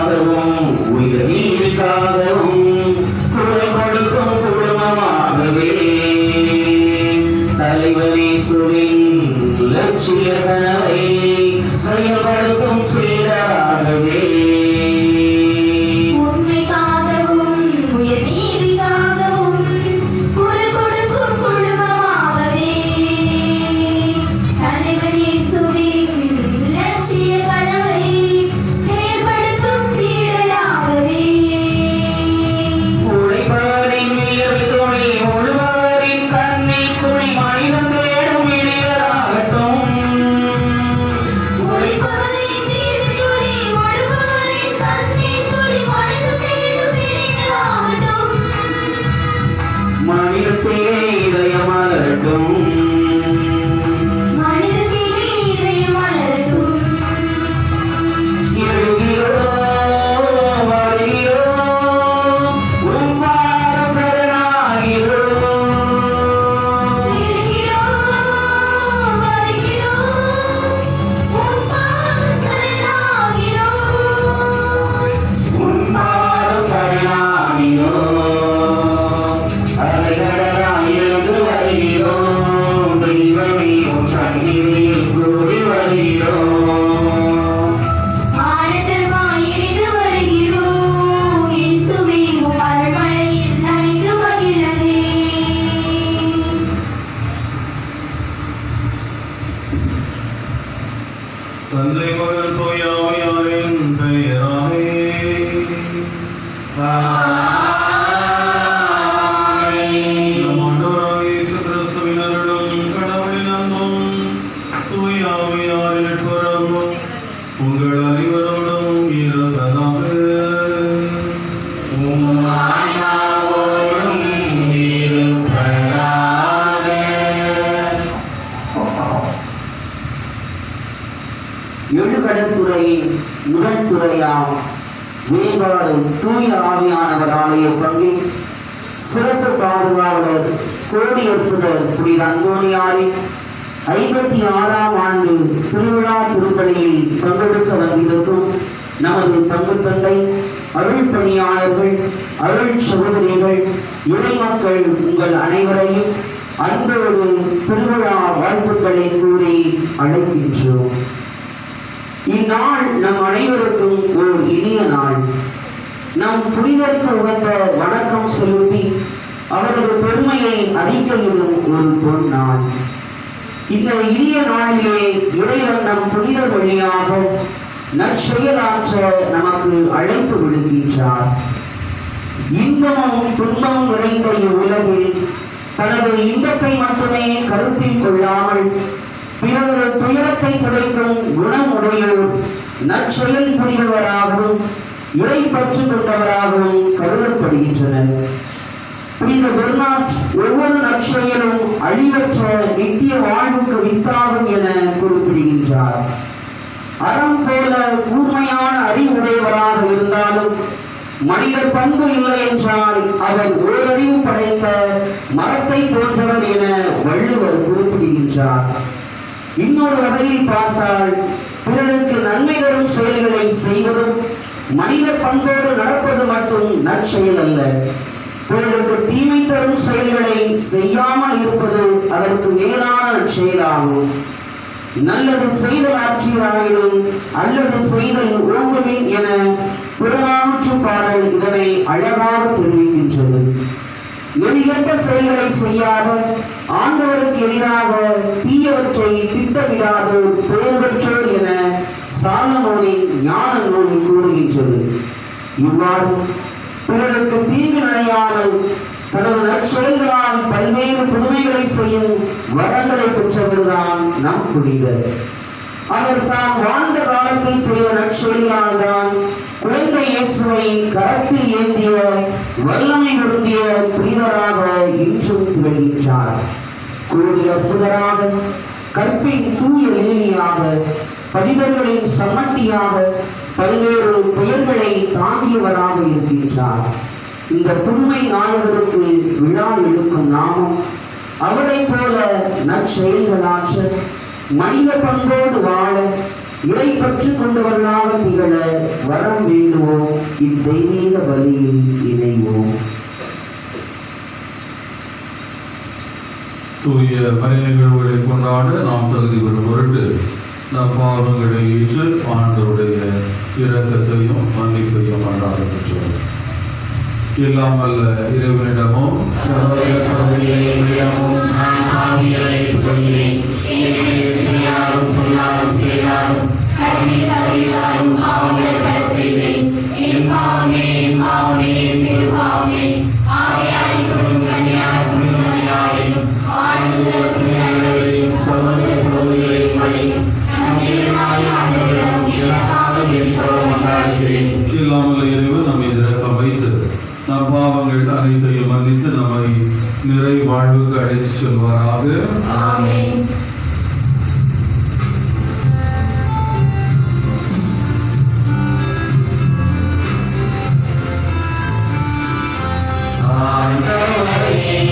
உண்மைக்காகவும் உயிர் நீதிக்காகவும் குரல் கொடுக்கும் குடும்பமாகவே தலைவனேசுவின் லட்சிய கனவை செயல்படுத்தும் சீடராகவே தந்தை மகன் தூய ஆவியாரின் பெயராலே நம் ஆண்டவராகிய இயேசு கிறிஸ்துவின் அருளும் கடவுளின் அன்பும் தூய ஆவியாரின் நட்புறவும் உங்கள் அனைவரோடும் இருப்பதாக. எழுகடத்துறையின் முதல் துறையாம் மேம்பாடு தூய ஆவியானவர் ஆலய பங்கில் சிறப்பு பாதுகாவலர் கோடியற்புதர் புனித அந்தோணியாரின் 56ஆம் ஆண்டு திருவிழா திருப்பலியில் பங்கெடுக்க வந்திருக்கும் நமது பங்கு தந்தை, அருள் பணியாளர்கள், அருள் சகோதரிகள், இளைமக்கள் உங்கள் அனைவரையும் அன்போடு திருவிழா வாழ்த்துக்களை கூறி அழைக்கின்றோம். இந்நாள் நம் அனைவருக்கும் ஓர் இனிய நாள். நம் புனிதருக்கு உகந்த வணக்கம் செலுத்தி அவரது பெருமையை அறிக்கையிடும் ஒரு பொன்னாள். இந்த இனிய நாளிலே இறைவன் நம் புனிதர் வழியாக நற்செயலாற்ற நமக்கு அழைப்பு விடுக்கின்றார். இன்பமும் துன்பமும் நிறைந்த இவ்வுலகில் தனது இன்பத்தை மட்டுமே கருத்தில் கொள்ளாமல் பிறகு துயரத்தை குறைக்கும் குணமுடையோர் நற்செயல் புரிபவராகவும் இறை பற்று கொண்டவராகவும் கருதப்படுகின்றனர். புனித பெர்னார்ட் ஒவ்வொரு நற்செயலும் அழிவற்ற நித்திய வாழ்வுக்கு வித்தாகும் என குறிப்பிடுகின்றார். அறம் போல கூர்மையான அறிவுடையவராக இருந்தாலும் மனித பண்பு இல்லை என்றால் அவர் ஓரறிவு படைத்த மரத்தை போன்றவர் என வள்ளுவர் குறிப்பிடுகின்றார். இன்னொரு வகையில் பார்த்தால் பிறருக்கு நன்மை தரும் செயல்களை செய்வதும் மனித பண்போடு நடப்பது மட்டும் நற்செயல் அல்ல. பிறருக்கு தீமை தரும் செயல்களை செய்யாமல் இருப்பது அதற்கு மேலான நற்செயலாகும். நல்லது செய்தல் ஆட்சியராயினும் அல்லது செய்தல் ஓங்குவின் என புறநானூற்று பாடல் இதனை அழகாக தெரிவிக்கின்றது. நெறிகெட்ட செயல்களை செய்யாத, ஆண்டவருக்கு எதிராக தீயவற்றை திட்டமிடாது பெயர் பெற்றோர் என சாலமோனின் ஞான நூல் கூறுகின்றது. இவ்வாறு பிறருக்கு தீங்கு நினையாமல் தனது நற்செயல்களால் பல்வேறு புதுமைகளை செய்யும் வரங்களை பெற்றவர்தான் நம் புனிதர். அவர் தாம் வாழ்ந்த காலத்தில் செய்த நற்செயல்களால் தான் குழந்தை இயேசுவை கரத்தில் ஏந்திய வல்லமை பொருந்திய புனிதராக இன்றும் திகழ்கின்றார். கோடி அற்புதராக, கற்பின் தூய லீலியாக, பதிவர்களின் சம்மட்டியாக, பல்வேறு பெயர்களை தாங்கியவராக இருக்கின்றார். இந்த புதுமை நாயகருக்கு விழா எடுக்கும் நாமும் அவரை போல நற்செயல்களாற்ற, மனித பண்போடு வாழ, இறை பற்று கொண்டவர்களாக திகழ வரம் வேண்டுவோம். இத்தெய்வீக பலியில் இணைவோம். தூய பலி நிகழ்வுகளை கொண்டாட நாம் தகுதி பெறும் பொருட்டு நம் பாவங்களை ஏற்று ஆண்டவருடைய இரக்கத்தையும் மன்னிப்பையும் கொண்டாட பெற்றோம். எல்லாம் அல்ல இறைவனிடமும் இல்லாமல் இறைவன் நம்மை இரக்கம் வைத்து நம் பாவங்கள் அனைத்தையும் மன்னித்து நம்மை நிறை வாழ்வுக்கு அழைத்து செல்வாராக. ஆமென். ஒருவரே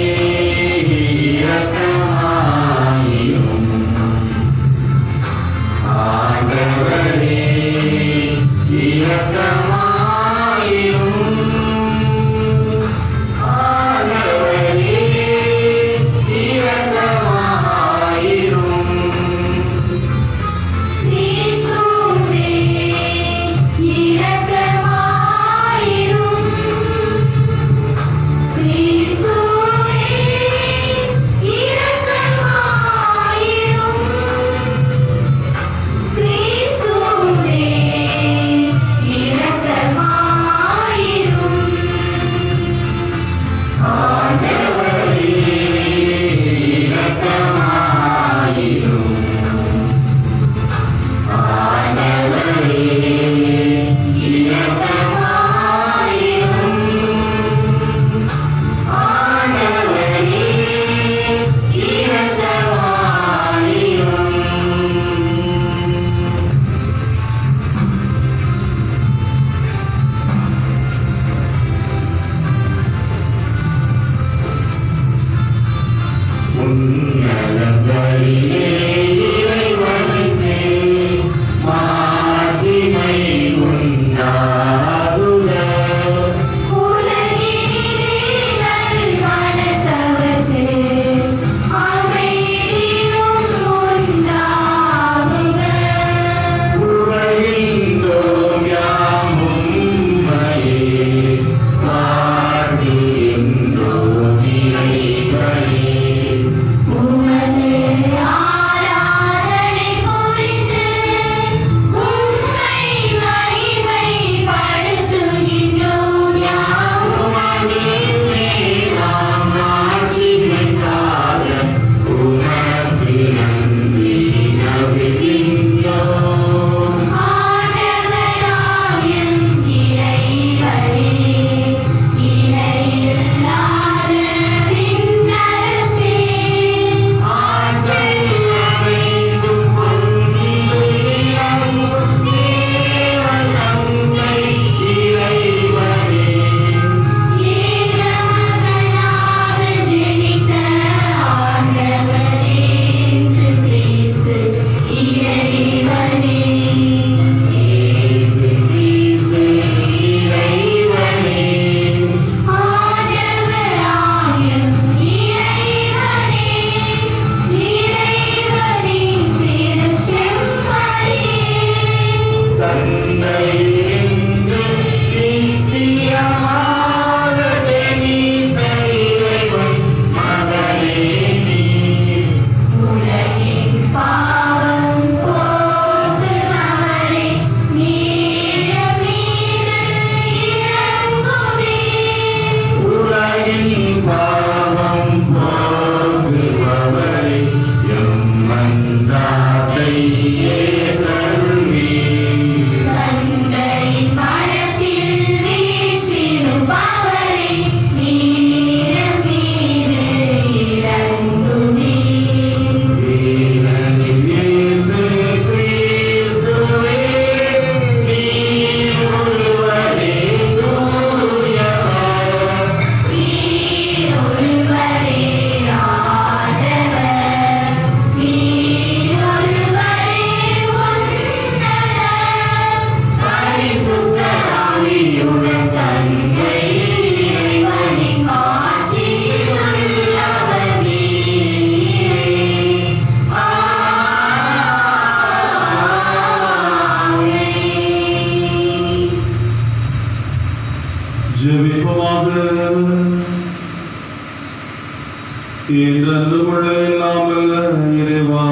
என்றென்று கொள்ள இல்லாமல் இறைவா,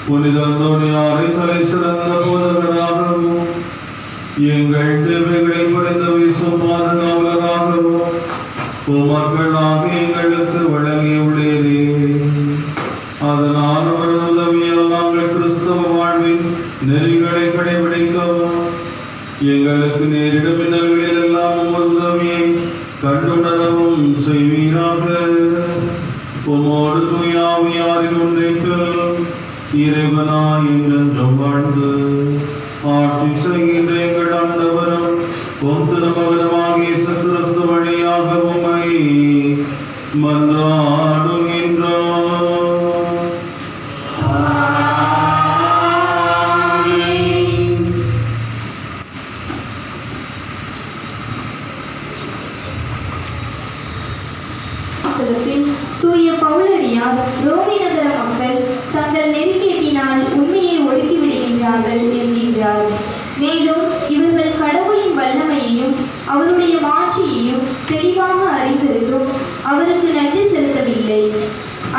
புனித அந்தோனியாரை தலை சிறந்த போதகராகவும் எங்கள் தேவைகளை புரிந்து வீசும் பாதுகாவலராகவும் மக்களாக எங்களுக்கு வழங்கியுள்ளீரே. அதனால் அவரது உதவியால் நாங்கள் கிறிஸ்தவ வாழ்வின் நெறிகளை கடைபிடிக்கவும் எங்களுக்கு நேரிடும் இன்னல்களில் எல்லாம் உமது உதவியை கண்டுணரவும் செய்வீராக. உமோடு தூயாவியாரின் ஒன்றைக்கு இறைவனாய் என்றென்றும் வாழ்ந்து ஆட்சி செய்கின்ற எங்கள் ஆண்டவரும் உம் திருமகனுமாகிய இயேசு கிறிஸ்து வழியாக உம்மை மன்றாடுகின்றோம். தூய பவுலடியார் ரோமி நகர மக்கள் தங்கள் நெருக்கேட்டினால் உண்மையை ஒடுக்கிவிடுகின்றார்கள் என்கின்றார். மேலும் இவர்கள் கடவுளின் வல்லமையையும் அவருடைய மாட்சியையும் தெளிவாக அறிந்திருந்தும் அவருக்கு நன்றி செலுத்தவில்லை.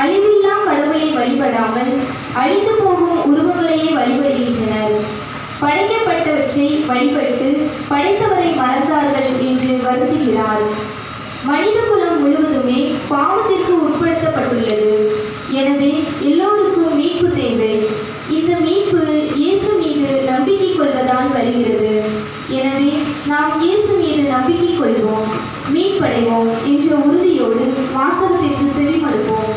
அழிவில்லா கடவுளை வழிபடாமல் அழிந்து போகும் உருவங்களையே வழிபடுகின்றனர். படைக்கப்பட்டவற்றை வழிபட்டு படைத்தவரை மறந்தார்கள் என்று வருந்துகிறார். மனித குலம் முழுவதுமே பாவத்திற்கு உட்படுத்தப்பட்டுள்ளது. எனவே எல்லோருக்கும் மீட்பு தேவை. இந்த மீட்பு இயேசு மீது நம்பிக்கை கொள்வதால் வருகிறது. எனவே நாம் இயேசு மீது நம்பிக்கை கொள்வோம், மீட்படைவோம் என்ற உறுதியோடு வாசகத்திற்கு செவிமடுப்போம்.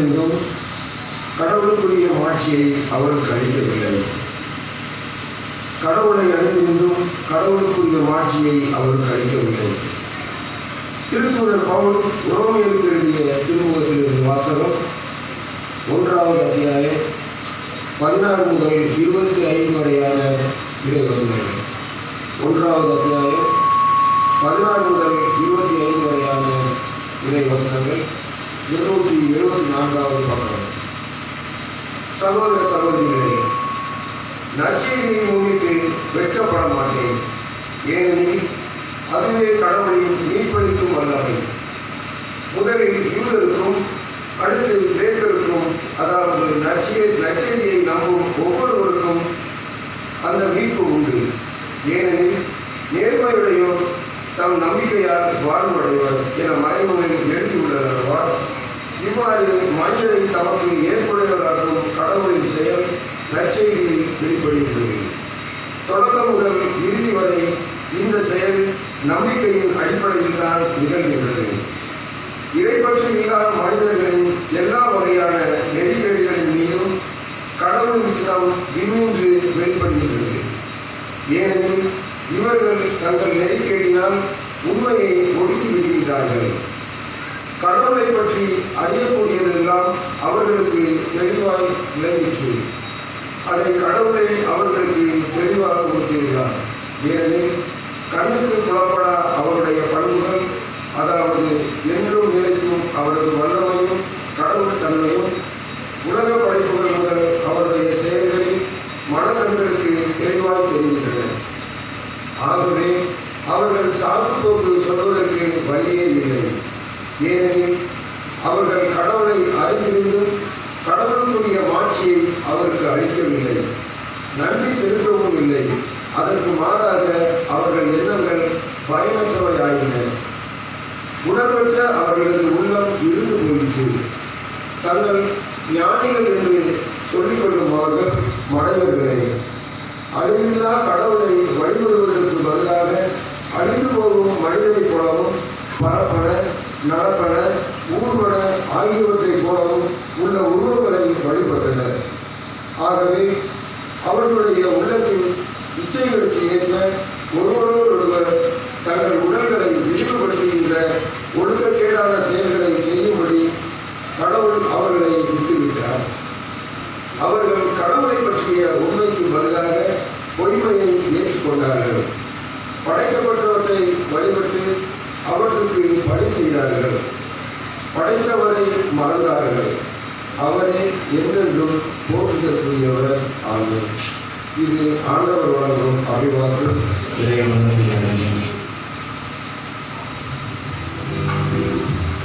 என்றும் கடவுளுக்குரிய மாட்சியை அவருக்கு அளிக்கவில்லை. கடவுளை அறிந்திருந்தும் கடவுளுக்குரிய மாட்சியை அவருக்கு அளிக்கவில்லை. திருத்தூதர் பவுல் ரோமியருக்கு எழுதிய திருமுகத்திலிருந்து வாசகம். 1வது அத்தியாயம் 16 முதல் 25 வரையான இறைவசனங்கள். 1வது அத்தியாயம் 16 முதல் 25 வரையான இறைவசனங்கள். 274வது பக்கம். சகோதர சகோதரிகளே, நற்செய்தியை முன்னிட்டு வெட்கப்பட மாட்டேன். ஏனெனில் அதுவே கடவுளின் மீட்பளிக்கும் வல்லமை. முதலில் யூதருக்கும் அடுத்து கிரேக்கருக்கும், அதாவது நற்செய்தியை நம்பும் ஒவ்வொருவருக்கும் அந்த மீட்பு உண்டு. ஏனெனில் நேர்மையுடையோர் தம் நம்பிக்கையால் வாழ்வடைவர் என மறைமுறையில் எழுதியுள்ளனவா? இவ்வாறு மனிதரை தமக்கு ஏற்புடையவராகும் கடவுளின் செயல் நற்செய்தியில் வெளிப்படுகிறது. தொடக்கம் முதல் இறுதி வரை இந்த செயல் நம்பிக்கையின் அடிப்படையில் தான் நிகழ்கின்றது. இறைப்பற்று இல்லாத மனிதர்களின் எல்லா வகையான நெறிகளின் மீதும் கடவுளின் சினம் விண்ணின்று வெளிப்படுகின்றது. ஏனெனில் இவர்கள் தங்கள் நெறிக்கேடினால் உண்மையை ஒடுக்கி விடுகின்றார்கள். கடவுளை பற்றி அறியக்கூடியதெல்லாம் அவர்களுக்கு தெளிவாய் விளங்கிற்று. அதை கடவுளை அவர்களுக்கு தெளிவாக கொடுத்துள்ளார். ஏனெனில் கண்ணுக்கு புலப்படா அவருடைய பண்புகள், அதாவது என்றும் நிலைக்கும் அவரது வல்லமையும் கடவுள் தன்மையும் உலக படைப்புகள் முதல் அவருடைய செயல்களில் மனக்கண்களுக்கு தெளிவாய் தெரிகின்றன. ஆகவே அவர்கள் சாக்குப்போக்கு சொல்வதற்கு வழியே இல்லை. ஏனெனில் அவர்கள் கடவுளை அறிந்திருந்தும் கடவுளுக்குரிய மாட்சியை அவருக்கு அளிக்கவில்லை, நன்றி செலுத்தவும் இல்லை. அதற்கு மாறாக அவர்கள் எண்ணங்கள் பயனற்றவையாயின. உணர்வற்ற அவர்களது உள்ளம் இருந்து போயிற்று. தங்கள் ஞானிகள் என்று சொல்லிக் கொள்ளும் அவர்கள் மடையர்களே. அழிவில்லா கடவுளை வழிபடுவதற்கு பதிலாக அழிந்து போகும் மனிதனைப் போலவும் பரப்பன, நடப்பன, ஊர்வன ஆகியவற்றைப் போலவும் உள்ள உருவங்களை வழிபட்டனர். ஆகவே அவர்களுடைய உள்ளத்தின் இச்சைகளுக்கு ஏற்ப ஒருவரோடொருவர் தங்கள் உடல்களை இழிவுபடுத்துகின்ற ஒழுக்கக்கேடான செயல்களை செய்யும்படி கடவுள் அவர்களை விட்டுவிட்டார். அவர்கள் கடவுளை பற்றிய உண்மைக்கு பதிலாக பொய்மையை ஏற்றுக்கொண்டார்கள். கொலை செய்தார்கள். படைத்தவரை மறந்தார்கள். அவரே என்றென்றும் போற்றுதற்குரியவர் ஆகும். இது ஆண்டவர் வழங்கும் அபிவாக்கு. இறைவனுக்கு நன்றி. ஆண்டவரே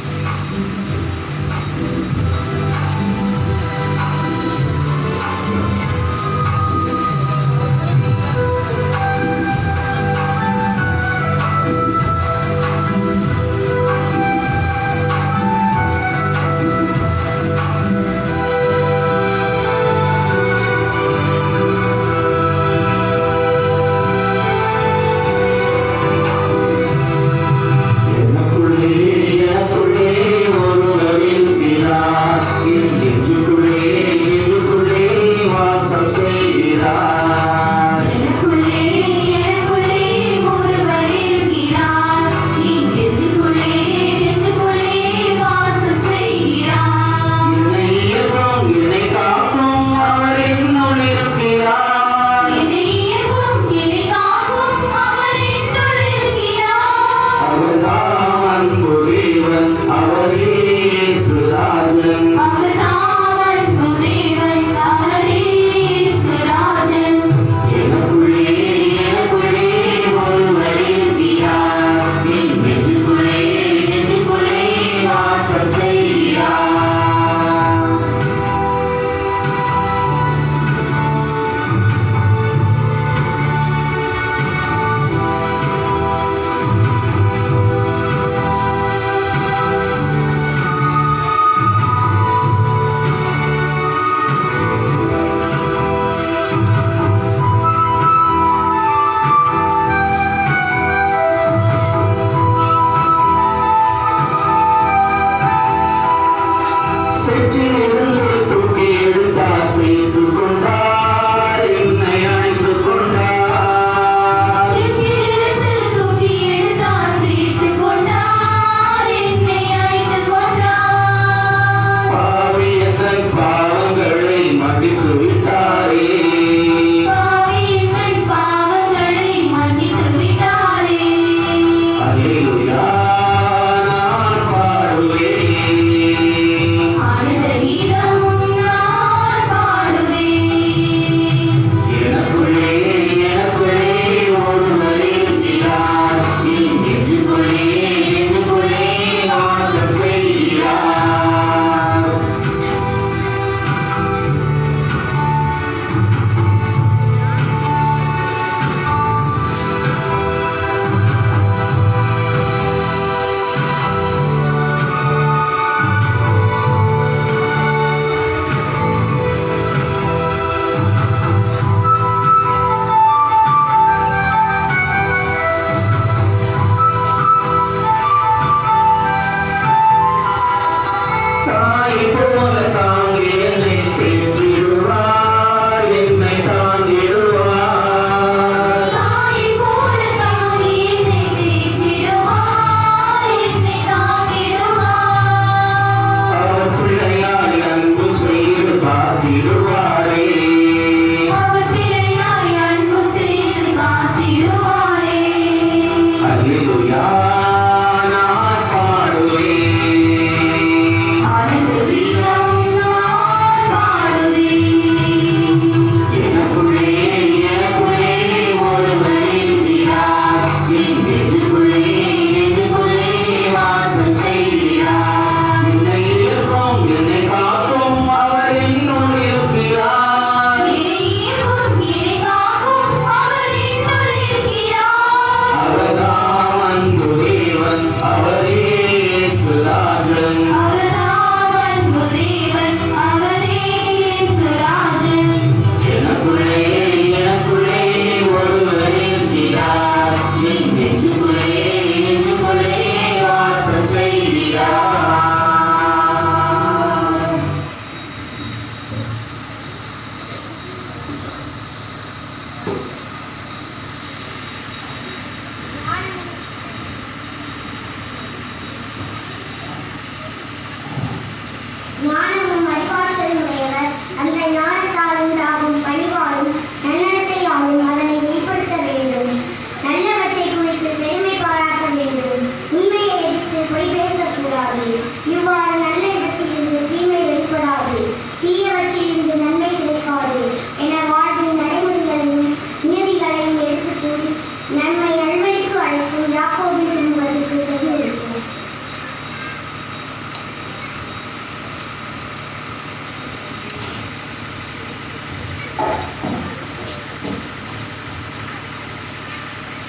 செய்யாதே. இவ்வாறு நல்ல இடத்திலிருந்து தீமை வெளிப்படாது, தீயவற்றிலிருந்து நன்மை கிடைக்காது என வாழ்வின் நடைமுறைகளையும் நியதிகளையும் எடுத்து கூறி நன்மை நல்வழிக்கு அழைக்கும் யாக்கோபின் திருமுகத்திற்கு செவியளிக்கும்.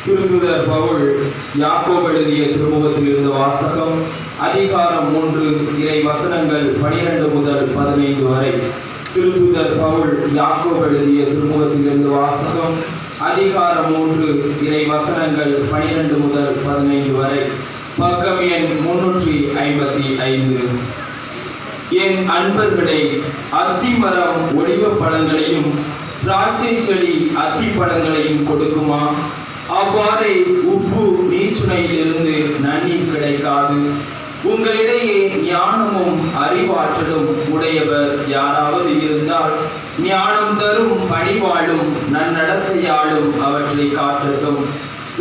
திருத்துதர் பவுல் யாக்கோபு எழுதிய திருமுகத்தில் இருந்த வாசகம் அதிகாரம் 3 இறை வசனங்கள் 12 முதல் 15 வரை. திருத்துதர் பவுல் யாக்கோபு எழுதிய திருமுகத்தில் இருந்த வாசகம் அதிகாரம் 3 இறை வசனங்கள் 12 முதல் 15 வரை. பக்கம் எண் 355. என் அன்பர்களே, அத்திமரம் ஒலிவ பழங்களையும் திராட்சை செடி அத்தி பழங்களையும் கொடுக்குமா? அவ்வாறே உப்பு நீச்சுனையிலிருந்து நன்னீர் கிடைக்காது. உங்களிடையே ஞானமும் அறிவாற்றலும் உடையவர் யாராவது இருந்தால் ஞானம் தரும் பணிவாளும் நன்னடத்தையாலும் அவற்றை காட்டட்டும்.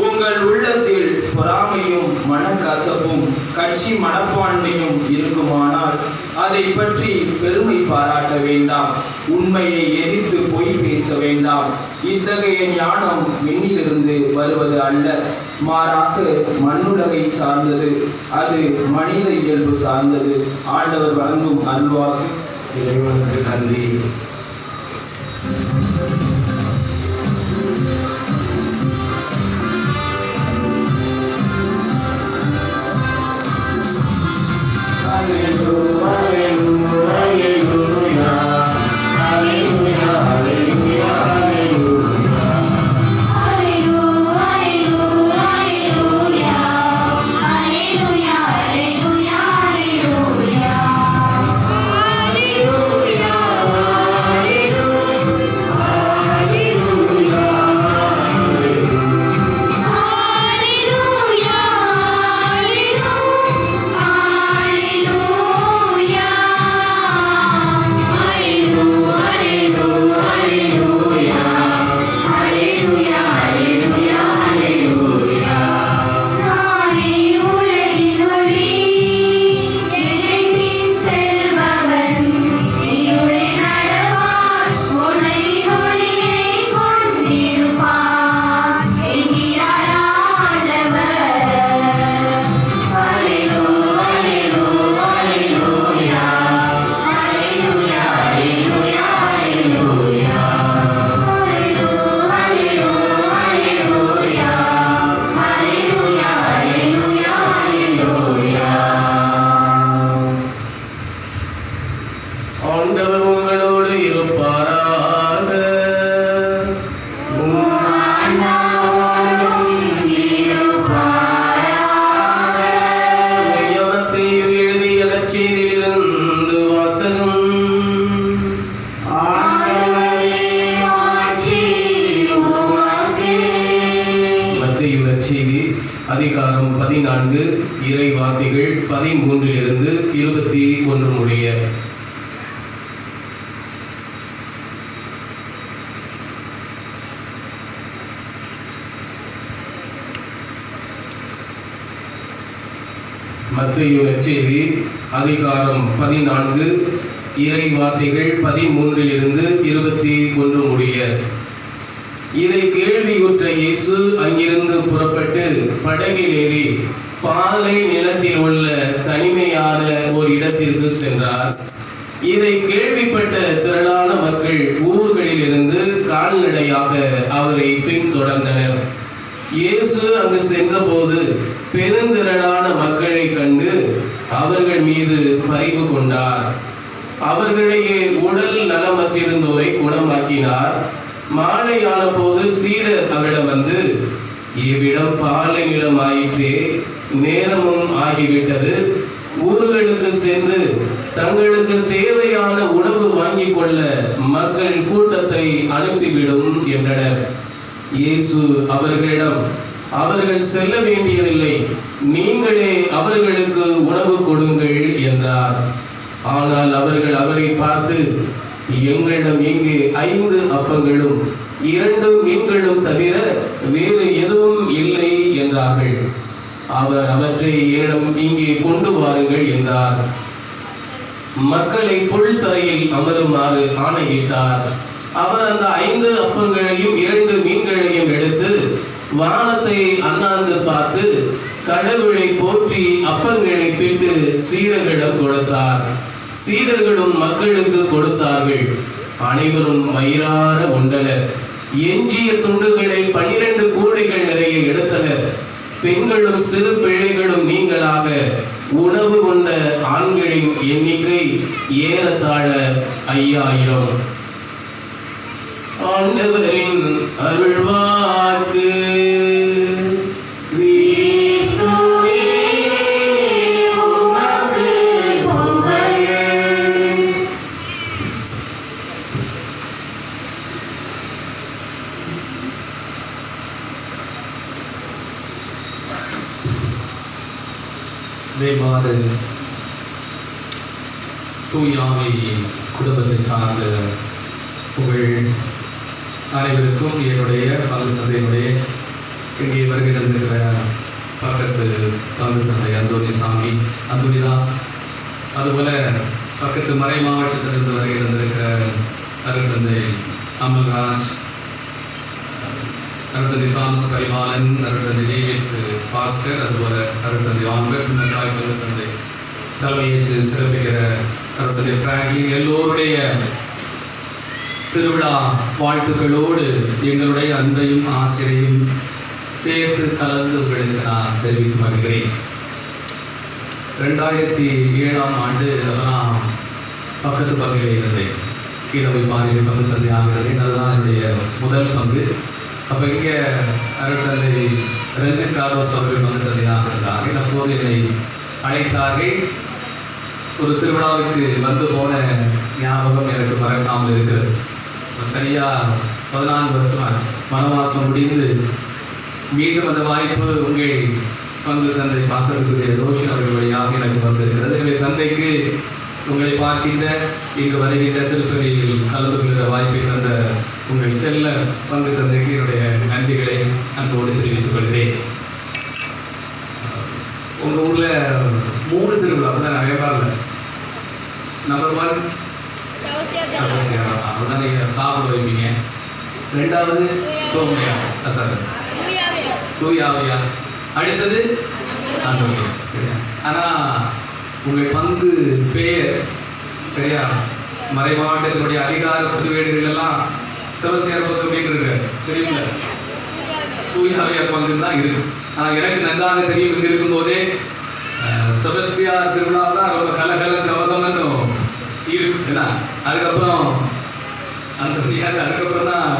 உங்கள் உள்ளத்தில் பொறாமையும் மனக்கசப்பும் கட்சி மனப்பான்மையும் இருக்குமானால் அதை பற்றி பெருமை பாராட்ட வேண்டாம். உண்மையை எதிர்த்து பொய் பேச வேண்டாம். இத்தகைய ஞானம் விண்ணிலிருந்து வருவது அல்ல, மாறாக மண்ணுலகை சார்ந்தது. அது மனித இயல்பு சார்ந்தது. ஆண்டவர் வழங்கும் அருள்வாக்கு. இறைவனுக்கு நன்றி. அதிகாரம் 14 இறை வார்த்தைகள் 13 21 முடிய. மத்தேயு நற்செய்தி அதிகாரம் 14 இறை வார்த்தைகள் 13 21 முடிய. இதை கேள்வியுற்ற இயேசு அங்கிருந்து புறப்பட்டு படகில் ஏறி பாலை நிலத்தில் உள்ள தனிமையான ஒரு இடத்திற்கு சென்றார். இதை கேள்விப்பட்ட திரளான மக்கள் ஊர்களில் இருந்து கால்நடையாக அவரை பின்தொடர்ந்தனர். இயேசு அங்கு சென்றபோது பெருந்திரளான மக்களை கண்டு அவர்கள் மீது பரிவு கொண்டார். அவர்களிடையே உடல் நலமற்றிருந்தோரை குணமாக்கினார். மாலையான போது சீடர் அவரிடம் வந்து, இவ்விடம் பாலை நிலம் ஆயிற்றே, நேரமும் ஆகிவிட்டது, ஊர்களுக்கு சென்று தங்களுக்கு தேவையான உணவு வாங்கிக் கொள்ள மக்கள் கூட்டத்தை அனுப்பிவிடும் என்றனர். இயேசு அவர்களிடம், அவர்கள் செல்ல வேண்டியதில்லை, நீங்களே அவர்களுக்கு உணவு கொடுங்கள் என்றார். ஆனால் அவர்கள் அவரை பார்த்து, எங்களிடம் இங்கே 5 அப்பங்களும் 2 மீன்களும் தவிர வேறு எதுவும் இல்லை என்றார்கள். அவர் அவற்றை என்னிடம் இங்கே கொண்டு வாருங்கள் என்றார். மக்களை புல்தரையில் அமருமாறு ஆணையிட்டார். அவர் அந்த 5 அப்பங்களையும் 2 மீன்களையும் எடுத்து வானத்தை அண்ணாந்து பார்த்து கடவுளை போற்றி அப்பங்களை பிட்டு சீடர்களிடம் கொடுத்தார். சீடர்களும் மக்களுக்கு கொடுத்தார்கள். அனைவரும் வயிறார உண்டனர். எஞ்சிய துண்டுகளை 12 கூடைகள் நிறைய எடுத்தனர். பெண்களும் சிறு பிள்ளைகளும் நீங்களாக உணவு கொண்ட ஆண்களின் எண்ணிக்கை ஏறத்தாழ 5000. ஆண்டவரின் அருள்வாக்கு. மேம்பாடு தூயாமை குடும்பத்தை சார்ந்த புகழ் அனைவருக்கும் என்னுடைய பங்கு தந்தையினுடைய இங்கே வருகை தந்திருக்கிற பக்கத்து பங்கு தந்தை அந்தோனிசாமி அந்தோனிதாஸ், அதுபோல் பக்கத்து மறை மாவட்டத்திலிருந்து வருகை தந்திருக்கிற அருட்தந்தை அமல்ராஜ், அருட்தந்தை தாமஸ் பரிமாளன், அருட்தந்தை டேவிட் பாஸ்கர், அதுபோல் அருட்தந்தை ஆம்பர், தாய் தந்தை தலைமையேற்று சிறப்பிக்கிற அருட்தந்தை பிராங்க்லின், எல்லோருடைய திருவிழா வாழ்த்துக்களோடு எங்களுடைய அன்பையும் ஆசிரியையும் சேர்த்து கலந்து உங்களுக்கு நான் தெரிவித்து வருகிறேன். 2007ஆம் ஆண்டு நான் பக்கத்து பங்கிலே இருந்தேன். கீழவை பாதையில் பங்கு தந்தை ஆகிறேன். அதுதான் என்னுடைய முதல் பங்கு. அப்போ இங்கே அருட்தந்தை ரஞ்சித் கார்லோஸ் அவர்கள் பங்கு தந்தையாக இருந்தார்கள். அப்போது என்னை அழைத்தார்கள். ஒரு திருவிழாவுக்கு வந்து போன ஞாபகம் எனக்கு மறக்காமல் இருக்கிறது. சரியாக 14 வருஷம் ஆச்சு. வனவாசம் முடிந்து மீண்டும் அந்த வாய்ப்பு உங்கள் பங்கு தந்தை பாசத்துக்குரிய ரோஷன் அவர்கள் வழியாக எனக்கு வந்திருக்கிறது. எனவே தந்தைக்கு உங்களை பார்க்கின்ற இங்கு வருகின்ற திருப்பதியில் கலந்து கொள்கிற வாய்ப்பை தந்த உங்கள் செல்ல பங்கு தந்தைக்கு என்னுடைய நன்றிகளை அன்போடு தெரிவித்துக் கொள்கிறேன். உங்கள் ஊரில் 3 திருவிழா தான் நிறைய பாருங்க. நம்பர் 1 அதுதான் நீங்கள் சாப்பிட வைப்பீங்க. 2வது தோமையா சார் தூயாவையா, அடுத்தது அந்தோனியா. சரியா? ஆனால் உங்கள் பங்கு பெயர் சரியா மறை மாவட்டத்தினுடைய அதிகார பதிவேடுகளெல்லாம் செபஸ்தியார் பங்கு அப்படின்னு இருக்கு, தெரியுங்களா? தூயாவையார் பங்கு தான் இருக்கு. ஆனால் எனக்கு நன்றாக தெரியும், இங்கே இருக்கும்போதே செபஸ்தியார் திருவிழா தான் ரொம்ப கலகல கவகம்னு இருக்கு. ஏன்னா அதுக்கப்புறம் அதுக்கப்புறம் தான்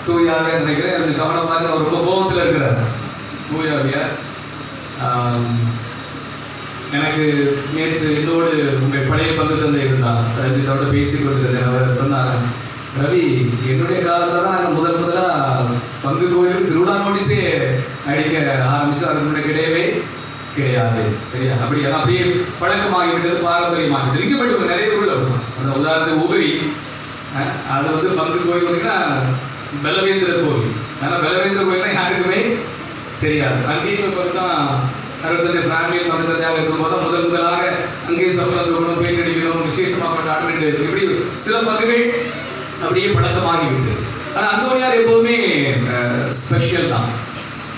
தூயாவே நினைக்கிறேன். அந்த கவனமாக இருந்து அவர் ரொம்ப கோபத்தில் இருக்கிறார். தூயாவியார் எனக்கு நேற்று என்னோடு உங்கள் பழைய பங்கு தந்தை இருந்தார். ரஞ்சித்தோட பேசி கொண்டிருந்தேன். அவர் சொன்னார், ரவி, என்னுடைய காலத்தில் தான் நாங்கள் முதலாக பங்கு கோயில் திருவிழா நோட்டீஸே அடிக்க ஆரம்பித்து அதுக்கு முன்னே கிடையாது. சரியா? அப்படியே பழக்கமாகிவிட்டது, பாரம்பரியமாகிவிட்டது. இங்கே போய்ட்டு நிறைய ஊரில் இருக்கும். அந்த உதாரணத்துக்கு உபரி அது வந்து பங்கு கோயில் பார்த்தீங்கன்னா பலவேந்திர கோயில். ஆனால் பலவேந்திர கோயில்னா யாருக்குமே தெரியாது. அங்கேயும் பார்த்து தான் அறுபத்தஞ்சு ஃபேமிலி பக்கத்தாக இருக்கும்போது தான் முதலாக அங்கேயும் சம்பளம் இருக்கணும், பெயிண்ட் அடிக்கணும், விசேஷமாக கொண்டாடுறது, இப்படி சில பங்குகள் அப்படியே பழக்கமாகிவிட்டு. ஆனால் அந்தோனியார் எப்போதுமே ஸ்பெஷல் தான்.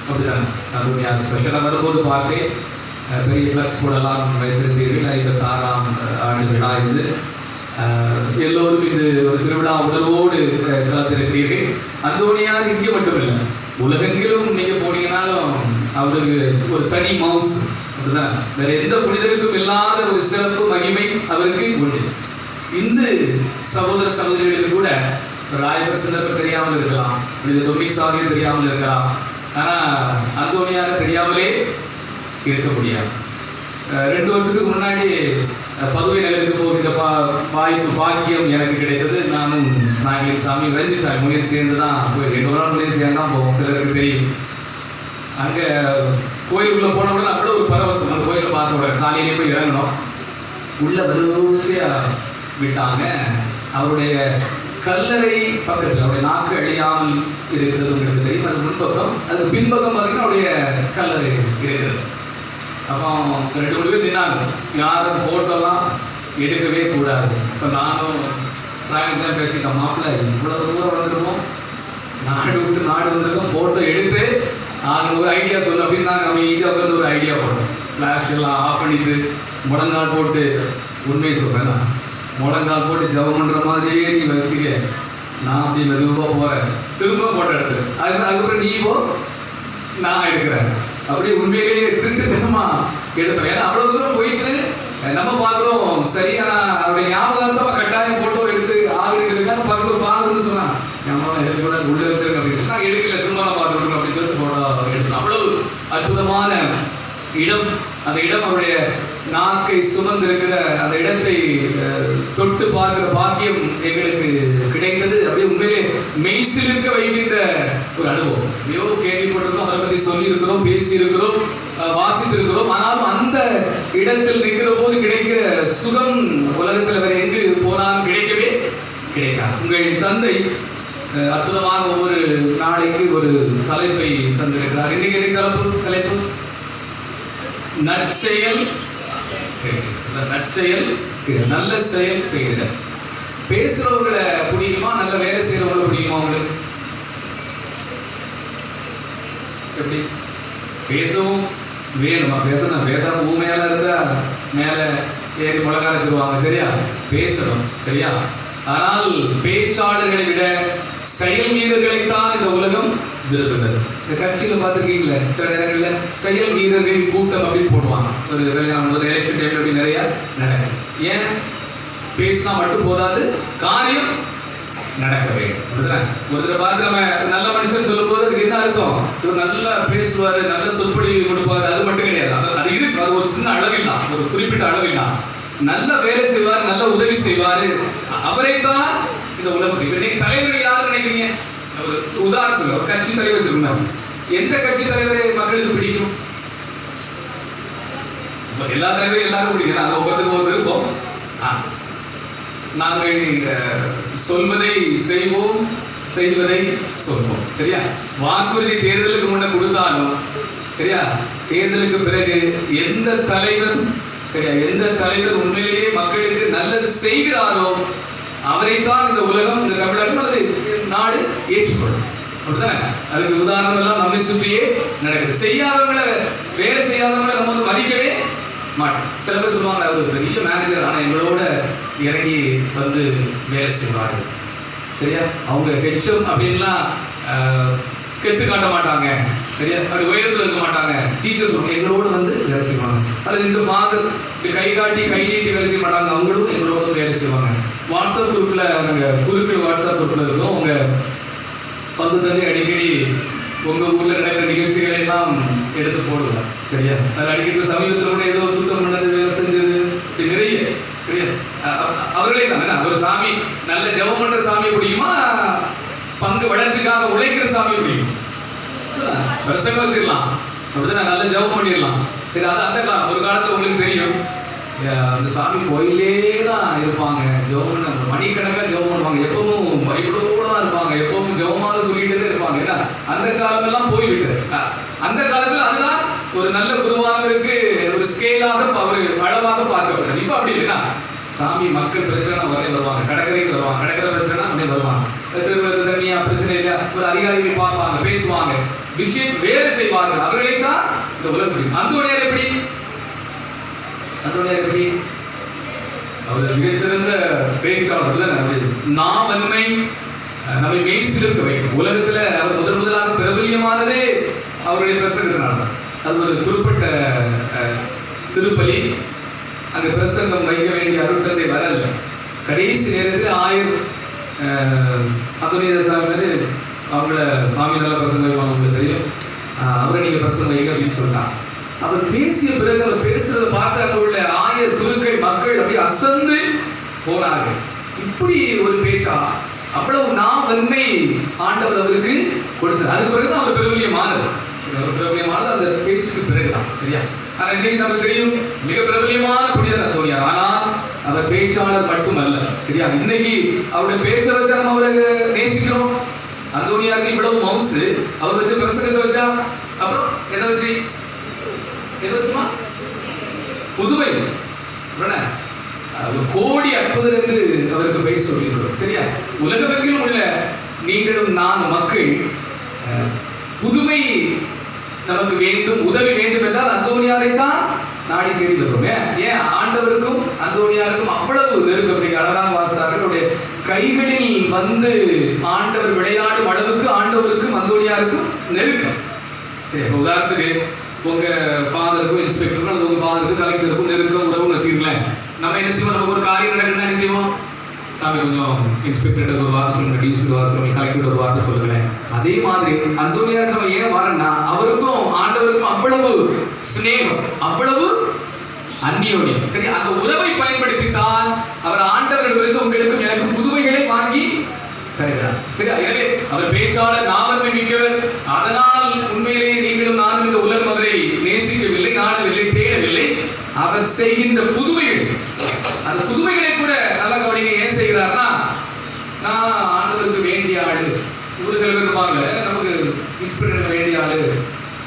அப்படித்தானே? அந்தோனியார் ஸ்பெஷலாக வரும்போது பார்த்து பெரிய ஃப்ளக்ஸ் போடலாம் வைத்திருந்தீர்கள். 56ஆம் ஆண்டு விழா இது. எல்லோரும் இது ஒரு திருவிழா உணர்வோடு கலந்திருக்கிறீர்கள். அந்தோனியார் இங்கே மட்டுமில்லை, உலகெங்கிலும் நீங்கள் போனீங்கன்னாலும் அவருக்கு ஒரு தனி மவுஸ். அப்படிதான், வேற எந்த புனிதருக்கும் இல்லாத ஒரு சிறப்பு மகிமை அவருக்கு உண்டு. இந்து சகோதர சகோதரிகளுக்கு கூட ராயபர் சின்னப்பர் தெரியாமல் இருக்கலாம், புனித டொமினிக் சாவியர் தெரியாமல் இருக்கலாம். ஆனால் அந்தோனியார் தெரியாமலே இருக்க முடியாது. 2 வருஷத்துக்கு முன்னாடி பதுவை நகருக்கு போகிற பாக்கியம் எனக்கு கிடைத்தது. நானும் நாயகன் சாமி ரஞ்சித் சாமி முனியர் சேர்ந்து தான் போயிருக்கேன். 2 நாள் முனியர் சேர்ந்து தான் போவோம், சிலருக்கு தெரியும். அங்கே கோயிலுக்குள்ளே போன உடனே அவ்வளோ ஒரு பரவசம். அந்த கோயிலை பார்த்த உடனே காலையிலே போய் இறங்கணும். உள்ள வரிசையாக விட்டாங்க. அவருடைய கல்லறை பக்கத்தில் அவருடைய நாக்கு அழியாமல் இருக்கிறது உங்களுக்கு தெரியும். அது முன்பக்கம். அது பின்பக்கம் பார்த்தீங்கன்னா அவருடைய கல்லறை இருக்கிறது. அப்போ 2-3 பேர் நின்னாங்க. யாரும் ஃபோட்டோலாம் எடுக்கவே கூடாது. இப்போ நானும் தான் பேசிட்டோம், மாப்பிள்ளை இவ்வளோ தூரம் வந்துருக்கோம், நாடு விட்டு நாடு வந்திருக்கோம், ஃபோட்டோ எடுத்து நாங்கள் ஒரு ஐடியா சொல்லு அப்படின்னு நாங்கள் நம்ம இங்கே உட்காந்து ஒரு ஐடியா போட்டோம். ஃப்ளாஷ் எல்லாம் ஆஃப் பண்ணிட்டு முழங்கால் போட்டு, உண்மையை சொல்கிறேன், நான் முழங்கால் போட்டு ஜபம் பண்ணுற மாதிரியே நீ வச்சுக்க, நான் அப்படி மெதுவாக போகிறேன், திரும்ப போட்டோ எடுத்துரு, அதுக்கப்புறம் நீ போ, நான் எடுக்கிறேன். அப்படியே உண்மையிலேயே திருட்டுத்தனமா எடுத்தோம். ஏன்னா அவ்வளோ தூரம் போயிட்டு நம்ம பார்க்குறோம் சரியா, அவருடைய ஞாபகார்த்தமாக கட்டாயம் ஃபோட்டோ எடுத்து ஆகுறதுக்காக பக்கத்தில் பாருன்னு சொன்னாங்க. ஞாபகம் எடுக்கக்கூடாது, உள்ளே வச்சிருக்க அப்படின்னு நான் எடுக்கல, சும்மா பார்த்துருக்கோம் அப்படின்னு சொல்லிட்டு ஃபோட்டோ எடுத்தோம். அவ்வளவு அற்புதமான இடம். அந்த இடம் அவருடைய நாக்கை சுமந்திருக்கிற அந்த இடத்தை தொட்டு பார்க்கிற பாக்கியம் எங்களுக்கு கிடைத்தது. அப்படியே உண்மையிலே மெய்சிலிருக்க வைக்கின்ற ஒரு அனுபவம். ஐயோ, கேள்விப்பட்டிருக்கோம், அதை பற்றி சொல்லியிருக்கிறோம், பேசியிருக்கிறோம், வாசித்திருக்கிறோம். ஆனாலும் அந்த இடத்தில் நிற்கிற போது கிடைக்கிற சுகம் உலகத்தில் வேற எங்கு போனாலும் கிடைக்கவே கிடைக்காது. உங்கள் தந்தை அற்புதமாக ஒவ்வொரு நாளைக்கு ஒரு தலைப்பை தந்திருக்கிறார். இன்னைக்கு தலைப்பு நற்செயல் செய்கிற, நற்செயல் செய்கிற, நல்ல செயல் செய்கிற. பேசுறவங்களை பிடிக்குமா, நல்ல வேலை செய்யறவங்களை பிடிக்குமா உங்களுக்கு? எப்படி பேசவும் வேணுமா? பேசணும், பேசாம ஊமையால இருந்தா மேல ஏறி மிளகா வச்சிருவாங்க. சரியா, பேசணும். சரியா, ஆனால் பேச்சாளர்களை விட செயல் வீரர்களைத்தான் இந்த உலகம் விரும்புகிறது. இந்த கட்சியில பார்த்துருக்கீங்களே, சில நேரங்களில் செயல் வீரர்கள் கூட்டம் அப்படின்னு போடுவாங்க. ஒரு எலெக்ஷன் டைம்ல அப்படி நிறைய நடக்கும். ஏன்? பேசினா மட்டும் போதாது, காரியம் நடக்க வேண்டும். ஒருத்தர் பார்த்து நம்ம நல்ல மனுஷன் சொல்லும் போது அதுக்கு என்ன அர்த்தம்? இவர் நல்லா பேசுவாரு, நல்ல சொற்பொழி கொடுப்பாரு, அது மட்டும் கிடையாது. அது இருக்கு, அது ஒரு சின்ன அளவில் தான், ஒரு குறிப்பிட்ட அளவில் தான். நல்ல வேலை செய்வார், நல்ல உதவி செய்வாரு, அவரைத்தான் இந்த உலகம். இன்னைக்கு தலைவர் யாரு நினைக்கிறீங்க? ஒரு உதாரணத்துக்கு ஒரு கட்சி தலைவர் வச்சிருந்தாங்க. எந்த கட்சி தலைவரை மக்களுக்கு பிடிக்கும்? எல்லா தலைவரும் எல்லாரும் பிடிக்கும். அது ஒவ்வொருத்தருக்கும் ஒரு விருப்பம். நாங்கள் சொல்வதை செய்வோம், செய்வதை சொல்வோம். சரியா, வாக்குறுதி தேர்தலுக்கு முன்ன கொடுத்தாலும் சரியா, தேர்தலுக்கு பிறகு எந்த தலைவர் சரியா, எந்த தலைவர் உண்மையிலேயே மக்களுக்கு நல்லது செய்கிறாரோ அவரைத்தான் இந்த உலகம், இந்த தமிழகம் அல்லது நாடு ஏற்றுக்கொள்ளும். அப்படித்தானே? அதுக்கு உதாரணம் எல்லாம் நம்மை சுற்றியே நடக்குது. செய்யாதவங்களை, வேலை செய்யாதவங்களை நம்ம வந்து மதிக்கவே மாட்டோம். சில பேர் சொல்லுவாங்க, அவர் பெரிய மேனேஜர், ஆனால் எங்களோட இறங்கி வந்து வேலை செய்வார்கள். சரியா, அவங்க ஹெச்எம் அப்படின்லாம் கெத்து காட்ட மாட்டாங்க. சரியா, அப்படி உயரத்தில் இருக்க மாட்டாங்க. டீச்சர்ஸ் எங்களோட வந்து வேலை செய்வாங்க. அல்லது இந்த ஃபாதர் கை காட்டி கை நீட்டி வேலை செய்ய மாட்டாங்க, அவங்களும் எங்களோட வந்து வேலை செய்வாங்க. வாட்ஸ்அப் குரூப்பில் நாங்கள் குருக்கள் வாட்ஸ்அப் குரூப்பில் இருக்கோம். உங்க பங்கு தந்தை அடிக்கடி உங்கள் ஊரில் நடக்கிற நிகழ்ச்சிகளை எல்லாம் எடுத்து போடுவோம். சரியா, அது அடிக்கடி சமீபத்தில் கூட ஏதோ சுத்தம் பண்ணது, வேலை செஞ்சது, நிறைய. சரியா, அவர்களே தானே. ஒரு சாமி நல்ல ஜெபம் பண்ற சாமி பிடிக்குமா, பங்கு வளர்ச்சிக்காக உழைக்கிற சாமி பிடிக்கும்? பிரசங்கம் வச்சிடலாம், அப்படிதான் நல்ல ஜெபம் பண்ணிடலாம். சரி, அது அந்த காலம். ஒரு காலத்துல உங்களுக்கு தெரியும், அந்த சாமி கோயிலே தான் இருப்பாங்க, ஜெபம் மணிக்கணக்காக ஜெபம் பண்ணுவாங்க, எப்பவும் பைபிளோட தான் இருப்பாங்க, எப்பவும் ஜெபமாக சொல்லிட்டு இருப்பாங்க. ஏன்னா அந்த காலம் எல்லாம் போய்விட்டது. அந்த காலத்துல அதுதான் ஒரு நல்ல குருவானவருக்கு ஒரு ஸ்கேலாக அவர் அளவாக பார்க்கப்பட்டது. இப்ப அப்படி இல்லைன்னா சாமி மக்கள் பிரச்சனை வரே வருவாங்க, கடற்கரைக்கு வருவாங்க, கடற்கரை பிரச்சனை அப்படியே வருவாங்க, திருவிழா தண்ணியா பிரச்சனை இல்லையா, ஒரு அதிகாரிகள் பார்ப்பாங்க, பேசுவாங்க, விஷயம் வேலை செய்வார்கள். அவர்களை தான் இந்த உலகம். அந்தோனியார் எப்படி? அந்தோனியார் எப்படி? அவர் மிகச்சிறந்த பேச்சாளர். நாம் வன்மை நம்மை மெய்சிலிருக்க வைக்கும். உலகத்துல அவர் முதலாக பிரபல்யமானதே அவருடைய பிரசங்கத்தினால. அது ஒரு குறிப்பிட்ட திருப்பலி, அங்கே பிரசங்கம் வைக்க வேண்டிய அருட்தந்தை வரல. கடைசி நேரத்தில் அந்தோனியார் சாமி அவங்கள சாமி நல்ல பிரசங்கம் வைப்பாங்க, உங்களுக்கு தெரியும். அவரை நீங்கள் பிரசங்கம் வைக்க அப்படின்னு சொன்னாங்க. அவர் பேசிய பிறகு அவர் பேசுறதை பார்த்தாங்க உள்ள 1000 குருக்கள் மக்கள் அப்படியே அசந்து போனார்கள். இப்படி ஒரு பேச்சா, அவ்வளவு நாம் வன்மை ஆண்டவர் அவருக்கு கொடுத்தார். அதுக்கு பிறகுதான் அவர் பிரபல்யமானது. அந்த பேச்சுக்கு பிறகுதான். சரியா, ஆனா இன்னைக்கு நமக்கு தெரியும் மிக பிரபல்யமான புனிதர் அந்தோனியார். ஆனால் அவர் பேச்சாளர் மட்டுமல்ல. சரியா, இன்னைக்கு அவருடைய பேச்சை வச்சா நம்ம அவரை நேசிக்கிறோம். அந்தோனியாருக்கு இவ்வளவு மவுசு, அவர் வச்ச பிரசங்கத்தை வச்சா, அப்புறம் எதை வச்சுமா புதுமை. கோடி அற்புதம் என்று அவருக்கு பெயர் சொல்லியிருக்கிறோம். சரியா? உலகமெங்கிலும் உள்ள நீங்களும் நான் மக்கள் புதுமை நமக்கு வேண்டும், உதவி வேண்டும் என்றால் அந்தோனியாரைத்தான் நாடி தேடி வருவோம். ஏன் ஆண்டவருக்கும் அந்தோனியாருக்கும் அவ்வளவு நெருக்கம். நீங்க அழகாக வாசித்தார்கள். அவருடைய கைகளில் வந்து ஆண்டவர் விளையாடும் அளவுக்கு ஆண்டவருக்கும் அந்தோனியாருக்கும் நெருக்கம். சரி, உதாரணத்துக்கு உங்க ஃபாதருக்கும் இன்ஸ்பெக்டருக்கும் அல்லது உங்க ஃபாதருக்கும் கலெக்டருக்கும் நெருக்கம் உறவுன்னு வச்சுக்கீங்களேன். நம்ம என்ன செய்வோம்? நமக்கு ஒரு காரியம் நடக்குதுன்னா என்ன செய்வோம்? சாமி கொஞ்சம் இன்ஸ்பெக்டர் ஒரு வார்த்தை சொல்லுங்க, டிஎஸ்பி வார்த்தை சொல்லுங்க, கலெக்டர் ஒரு வார்த்தை சொல்லுங்களேன். அதே மாதிரி அந்தோனியார் நம்ம ஏன் வரேன்னா அவருக்கும் ஆண்டவருக்கும் அவ்வளவு ஸ்நேகம், அவ்வளவு அந்நியோன்யம். சரி, அந்த உறவை பயன்படுத்தித்தான் அவர் ஆண்டவரிடமிருந்து உங்களுக்கும் எனக்கும் புதுமைகளை வாங்கி தருகிறார். சரியா? எனவே அவர் பேச்சாளர், நாவன்மை மிக்கவர். அதனால் உண்மையிலேயே நீங்களும் நானும் இந்த உலகம் அவரை நேசிக்கவில்லை, நாடவில்லை, தேடவில்லை. அவர் செய்கின்ற புதுமைகள், அந்த புதுமைகளை கூட நல்லா கவனிங்க. ஏன் செய்கிறார்னா, நான் ஆண்டவருக்கு வேண்டிய ஆளு. ஒரு சில பேர் இருப்பாங்க, நமக்கு இன்ஸ்பிரேஷன் வேண்டிய ஆளு,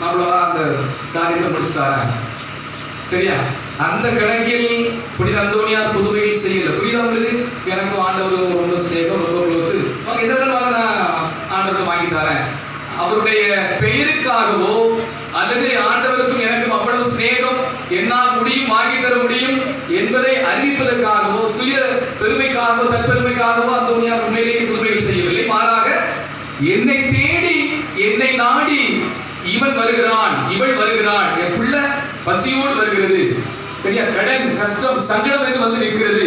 நம்மளவா அந்த காரியத்தை முடிச்சுட்டாரேன். சரியா? அந்த கணக்கில் புனித அந்தோனியார் புதுமைகள் செய்யல. புனிதவங்களுக்கு எனக்கும் ஆண்டவர் ரொம்ப ஸ்நேகம், ரொம்ப க்ளோஸ். இதெல்லாம் நான் ஆண்டவருக்கு வாங்கி தரேன். அவருடைய பெயருக்காகவோ அல்லது ஆண்டவருக்கும் எனக்கும் அவ்வளவு ஸ்நேகம், என்னால் முடியும், வாங்கி தர முடியும் என்பதை அறிவிப்பதற்காகவோ சுய பெருமைக்காகவோ தற்பெருமைக்காகவோ அந்தோனியார் உண்மையிலேயே புதுமைகள் செய்யவில்லை. மாறாக என்னை தேடி, என்னை நாடி இவன் வருகிறான், இவள் வருகிறாள், என் புள்ள பசியோடு வருகிறது. சரியா? கடன், கஷ்டம், சங்கடம் என்று வந்து நிற்கிறது.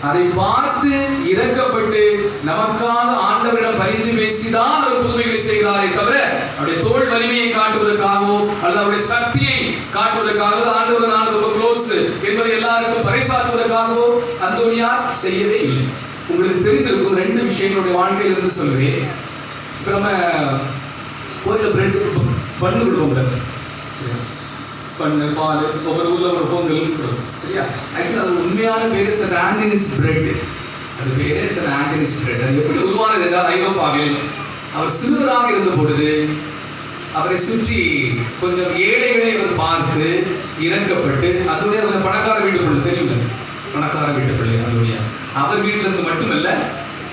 அதை பார்த்து இரக்கப்பட்டு நமக்காக ஆண்டவரிடம் பரிந்து பேசிதான் ஒரு புதுமைகளை செய்கிறாரே தவிர அவருடைய தோல் வலிமையை காட்டுவதற்காகவோ அல்லது அவருடைய சக்தியை காட்டுவதற்காகவோ ஆண்டவர் நான் ரொம்ப க்ளோஸ் என்பதை எல்லாருக்கும் பறைசாற்றுவதற்காகவோ அந்தோனியார் செய்யவே இல்லை. உங்களுக்கு தெரிந்திருக்கும் 2 விஷயங்களுடைய வாழ்க்கையிலிருந்து சொல்லுவேன். இப்போ நம்ம கோயிலில் பிரெட் பண்ணு விடுவோம், பண்ணு, பால், ஒவ்வொரு ஊரில் ஒரு பொங்கல் கொடுக்கும். சரியா? ஆக்சுவலி அது உண்மையான பேர் சார் ஆண்டனிஸ் பிரெட். அது பேரே சார் ஆண்டனிஸ் பிரெட். அது எப்படி உருவானது என்றால், ஐரோப்பாவில் அவர் சிறுவராக இருந்த பொழுது அவரை சுற்றி கொஞ்சம் ஏழைகளை அவர் பார்த்து இறக்கப்பட்டு, அதோடைய கொஞ்சம் பணக்கார வீட்டுக்குள்ள, தெரியுங்க, பணக்கார வீட்டுக்குள்ள அதோடைய அவர் வீட்டில் இருந்து மட்டுமல்ல,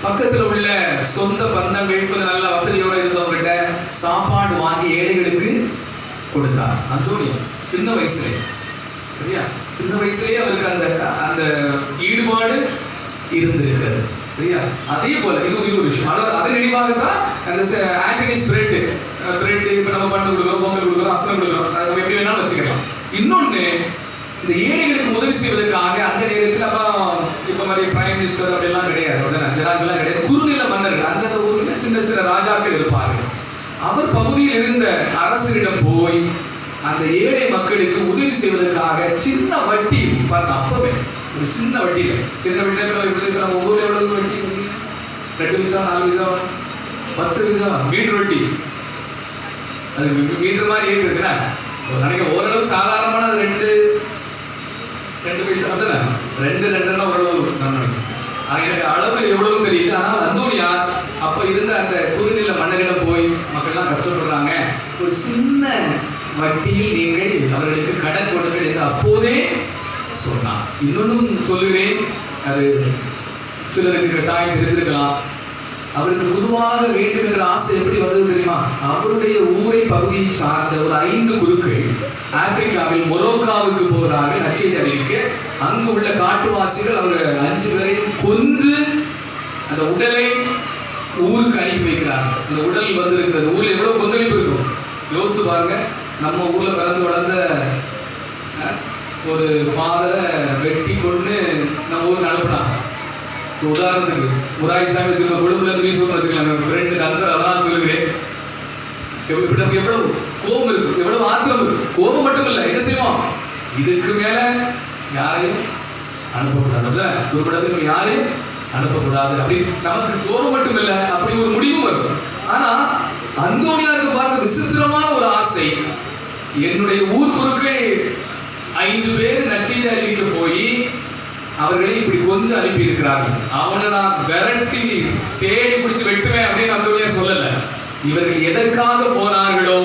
பக்கத்தில் உள்ள சொந்த பந்தங்கள் கொஞ்சம் நல்ல வசதியோடு இருந்தவங்ககிட்ட சாப்பாடு வாங்கி ஏழைகளுக்கு கொடுத்தார். அந்தோனியார் சின்ன வயசுலே. சரியா? சின்ன வயசுலேயே அவருக்கு அந்த அந்த ஈடுபாடு இருந்திருக்கிறது. சரியா? அதே போல இது ஒரு விஷயம். அதன் நினைவாகத்தான் அந்த ஆண்டனிஸ் பிரெட் இப்போ நம்ம பண்ணு கொடுக்குறோம், பொங்கல் கொடுக்குறோம், அசனம் கொடுக்குறோம், நம்ம எப்படி வேணாலும் வச்சுக்கலாம். இன்னொன்று, இந்த ஏழைகளுக்கு உதவி செய்வதற்காக அந்த நேரத்தில் அப்போ இப்போ மாதிரி பிரைம் மினிஸ்டர் அப்படிலாம் கிடையாது, ஜனாதிபதிலாம் கிடையாது. குறுநில மன்னர்கள் அந்தந்த ஊரில் சின்ன சின்ன ராஜாக்கள் இருப்பார்கள். அவர் பகுதியில் இருந்த அரசரிடம் போய் அந்த ஏழை மக்களுக்கு உதவி செய்வதற்காக சின்ன வட்டி பாருங்க, அப்பவே ஒரு சின்ன வட்டியில், சின்ன வட்டியில் நம்ம ஒவ்வொரு எவ்வளவு வட்டி, 2 பைசா, 4 பைசா, 10 பைசா மீட்டர் வட்டி. அது மீட்டர் மாதிரி இருக்குதுன்னா நினைக்க ஓரளவு சாதாரணமான 2 பைசா தானே, 2 ஓரளவு எனக்கு அளவு எவ்வளவு தெரியல. ஆனால் அந்தோனியார் அப்போ இருந்த அந்த குறுநில மன்னரிடம் போய் மக்கள்லாம் கஷ்டப்படுறாங்க, ஒரு சின்ன வட்டியில் நீங்கள் அவர்களுக்கு கடன் கொடுங்கள் என்று அப்போதே சொன்னார். இன்னொன்றும் சொல்லுகிறேன், அது சிலருக்கு கட்டாயம் தெரிந்திருக்கலாம். அவருக்கு பொதுவாக வேண்டும் என்ற ஆசை எப்படி வந்தது தெரியுமா? அவருடைய ஊரை பகுதியை சார்ந்த ஒரு 5 குருக்கள் ஆப்பிரிக்காவில் மொரோக்காவுக்கு போகிறார்கள் நற்செய்தி அறிவிக்க. அங்கு உள்ள காட்டுவாசிகள் அவங்க 5 பேரையும் கொன்று அந்த உடலை ஊருக்கு அனுப்பி வைக்கிறார்கள். அந்த உடல் வந்திருக்கிறது, ஊரில் எவ்வளவு கொந்தளிப்பு இருக்கும் யோசித்து பாருங்க. நம்ம ஊர்ல பிறந்து வளர்ந்த ஒரு ஃபாதரை வெட்டி கொண்டு நம்ம ஊருக்கு அனுப்பினாங்க. உதாரணத்துக்கு முராய்சாமி வச்சிருக்க கொழும்புல இருந்து வீசி வச்சுக்கலாம், 2 நண்பர், அதான் சொல்லுகிறேன். எவ்வளவு கோபம் இருக்கு, எவ்வளவு ஆத்திரம் இருக்கு. கோபம் மட்டும் இல்லை, என்ன செய்வோம், இதுக்கு மேல யாரையும் அனுப்பக்கூடாதுல்ல, ஒரு படத்துக்கு யாரையும் அனுப்பக்கூடாது அப்படி நமக்கு கோபம் மட்டும் இல்லை, அப்படி ஒரு முடிவும் வரும். ஆனா அந்தோனியாருக்கு பார்க்க விசித்திரமான ஒரு ஆசை. என்னுடைய ஊர் குருக்கள் 5 பேர் நற்செய்தி அறிவிக்க போய் அவர்களை இப்படி கொஞ்சம் அனுப்பி இருக்கிறார்கள், அவனை நான் விரட்டி தேடி பிடிச்சு வெட்டுவேன் அப்படின்னு அந்தோனியார் சொல்லல. இவர்கள் எதற்காக போனார்களோ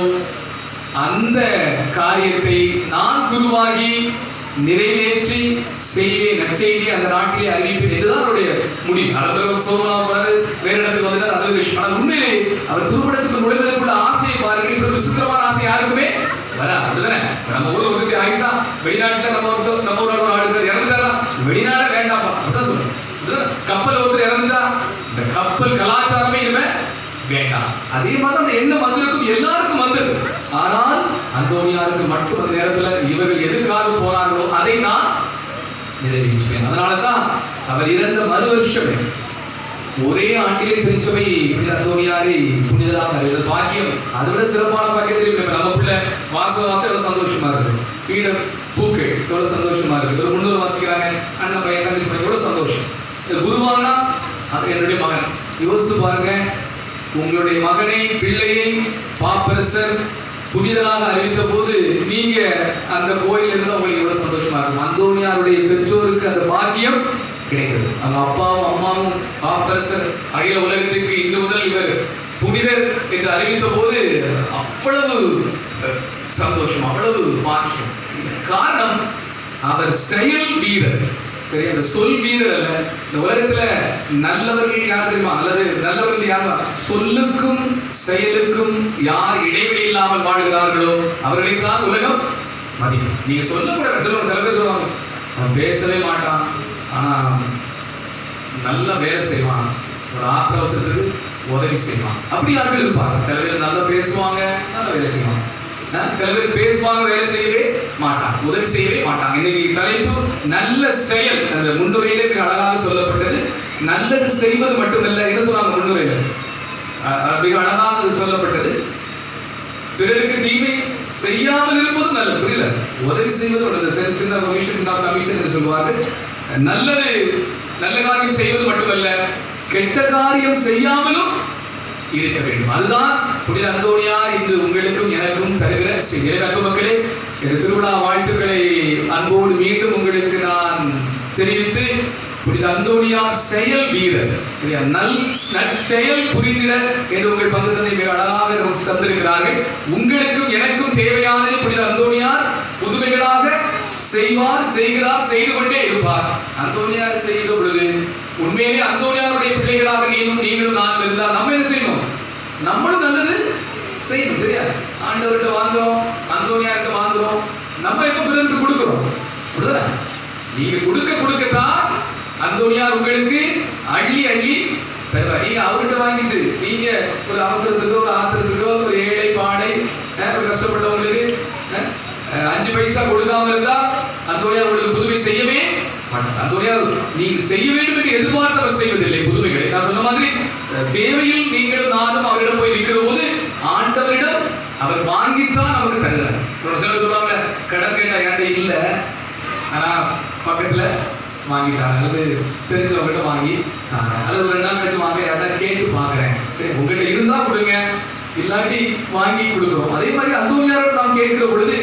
அந்த காரியத்தை நான் குருவாகி நிறைவேற்றி செய்வேன், நற்செய்தியை அந்த நாட்டிலே அறிவிப்பேன் என்றுதான் அவருடைய முடிவு. அதற்கு சோமனாவது வேற இடத்துக்கு வந்துட்டார், அது விஷயம். ஆனால் உண்மையிலே அவர் குருபடத்துக்கு நுழைவதற்குள்ள ஆசையை பாருங்கள். இப்படி விசித்திரமான ஆசை யாருக்குமே வராது, அப்படிதானே? நம்ம ஊர்ல ஒருத்தருக்கு ஆகிட்டா வெளிநாட்டுல நம்ம ஊரோட ஒரு ஆளுக்கு இறந்துட்டாரா, வெளிநாட வேண்டாமா அப்படிதான் சொல்றோம். கப்பல் ஒருத்தர் இறந்துட்டா இந்த கப்பல் கலாச்சாரமே இனிமே வேண்டாம். அதே மாதிரி அந்த எண்ணம் வந்திருக்கும், எல்லாருக்கும் வந்தது. ஆனால் அந்தோனியாருக்கு மட்டும் அந்த நேரத்தில் இவர்கள் எதுக்காக போனார்களோ அதை நான் நிறைவேற்றுவேன். அதனாலதான் அவர் இறந்த மறு வருஷமே ஒரே ஆண்டிலே திருச்சபை அந்தோனியாரை புனிதராக அறிவித்தல் பாக்கியம். அதை விட சிறப்பான பாக்கியத்தில் நம்ம பிள்ளை வாச எவ்வளவு சந்தோஷமா இருக்கு, பீட பூக்கள் எவ்வளவு சந்தோஷமா இருக்கு, ஒரு முன்னூறு வாசிக்கிறாங்க, அண்ணன் பையன் தங்கச்சி பையன் எவ்வளவு சந்தோஷம். குருவானா அது என்னுடைய மகன். யோசித்து பாருங்க, உங்களுடைய மகனை பிள்ளையை பாப்பரசர் புனிதராக அறிவித்த போது நீங்க அந்த கோயில் இருந்தா உங்களுக்கு எவ்வளவு சந்தோஷமா இருக்கும். அந்தோனியாருடைய பெற்றோருக்கு அந்த பாக்கியம் கிடைக்கிறது. அவங்க அப்பாவும் அம்மாவும் பாப்பரசர் அகில உலகத்திற்கு இன்று முதல் இவர் புனிதர் என்று அறிவித்த போது அவ்வளவு சந்தோஷம், அவ்வளவு பாக்கியம். காரணம் அவர் செயல் வீரர். சரி, அந்த சொல் வீரர் அல்ல. இந்த உலகத்துல நல்லவர்கள் யார் தெரியுமா? அல்லது நல்லவர்கள் யார்? சொல்லுக்கும் செயலுக்கும் யார் இடைவெளி இல்லாமல் வாழ்கிறார்களோ அவர்களைத்தான் உலகம் மதிக்கும். நீங்க சொல்லக்கூடாது. சில பேர் சொல்லுவாங்க, அவன் பேசவே மாட்டான், ஆனா நல்லா வேலை செய்வான், ஒரு ஆத்திர அவசரத்துக்கு உதவி செய்வான். அப்படி ஆட்கள் இருப்பாங்க. சில பேர் நல்லா பேசுவாங்க, நல்லா வேலை செய்வாங்க. சில பேர் பேசுவாங்க, வேலை செய்யவே மாட்டாங்க, உதவி செய்யவே மாட்டாங்க. இன்னைக்கு தலைப்பு நல்ல செயல். அந்த முன்னுரையிலே மிக அழகாக சொல்லப்பட்டது. நல்லது செய்வது மட்டுமல்ல, என்ன சொல்றாங்க முன்னுரையில மிக அழகாக சொல்லப்பட்டது, பிறருக்கு தீமை செய்யாமல் இருப்பதும் நல்லது. புரியல, உதவி செய்வது சின்ன கமிஷன் என்று சொல்லுவார்கள். நல்ல காரியம் செய்வது மட்டுமல்ல, கெட்ட காரியம் செய்யாமலும் இருக்க வேண்டும். அதுதான் புனித அந்தோனியார் இன்று உங்களுக்கும் எனக்கும் தருகிற செய்தி. அன்பு மக்களே, இந்த திருவிழா வாழ்த்துக்களை அன்போடு மீண்டும் உங்களுக்கு நான் தெரிவித்து, புனித அந்தோனியார் செயல் வீரர், சரியா, நற்செயல் புரிந்திட என்று உங்கள் பங்கு தந்தை மிக அழகாக நமக்கு தந்திருக்கிறார்கள். உங்களுக்கும் எனக்கும் தேவையானது புனித அந்தோனியார் புதுமைகளாக செய்வார், செய்கிறார், செய்து கொண்டே இருப்பார். அந்தோனியார் செய்த பொழுது உண்மையிலே அந்தோனியாருடைய பிள்ளைகளாக நீங்களும் நானும் இருந்தால் நம்ம என்ன செய்யணும்? நம்மளும் நல்லது செய்யணும். சரியா, ஆண்டவர்கிட்ட வாங்குறோம், அந்தோனியார்கிட்ட வாங்குறோம், நம்ம எப்ப பிறருக்கு கொடுக்கிறோம். நீங்க கொடுக்கத்தான் அந்தோனியார் உங்களுக்கு அள்ளி அள்ளி தருவார். நீங்க அவர்கிட்ட வாங்கிட்டு நீங்க ஒரு அவசரத்துக்கோ, ஒரு ஆத்திரத்துக்கோ, ஒரு ஏழை பாடை, ஒரு கஷ்டப்பட்டவங்களுக்கு 5 பைசா கொடுக்காம இருந்தா அந்தோனியார் உங்களுக்கு புதுமை செய்யவே மாட்டார். அந்தோனியார் நீங்க செய்ய வேண்டும் என்று எதிர்பார்த்து அவர் செய்வதில்லை புதுமைகளை. நான் சொன்ன மாதிரி தேவையில் நீங்களும் நானும் அவரிடம் போய் நிற்கிற போது ஆண்டவரிடம் அவர் வாங்கித்தான் நமக்கு தருகிறார். சிலர் சொல்லுவாங்க, கடன் கேட்டா என்கிட்ட இல்லை, ஆனா பக்கத்துல வாங்கிட்டாங்க, அல்லது தெரிஞ்சவங்ககிட்ட வாங்கி அல்லது ஒரு 2 நாள் கழிச்சு வாங்க, யார்ட்டா கேட்டு பாக்குறேன், உங்ககிட்ட இருந்தா கொடுங்க, இல்லாட்டி வாங்கி கொடுக்கிறோம். அதே மாதிரி அந்தோனியாரோடு நாம் கேட்கிற பொழுது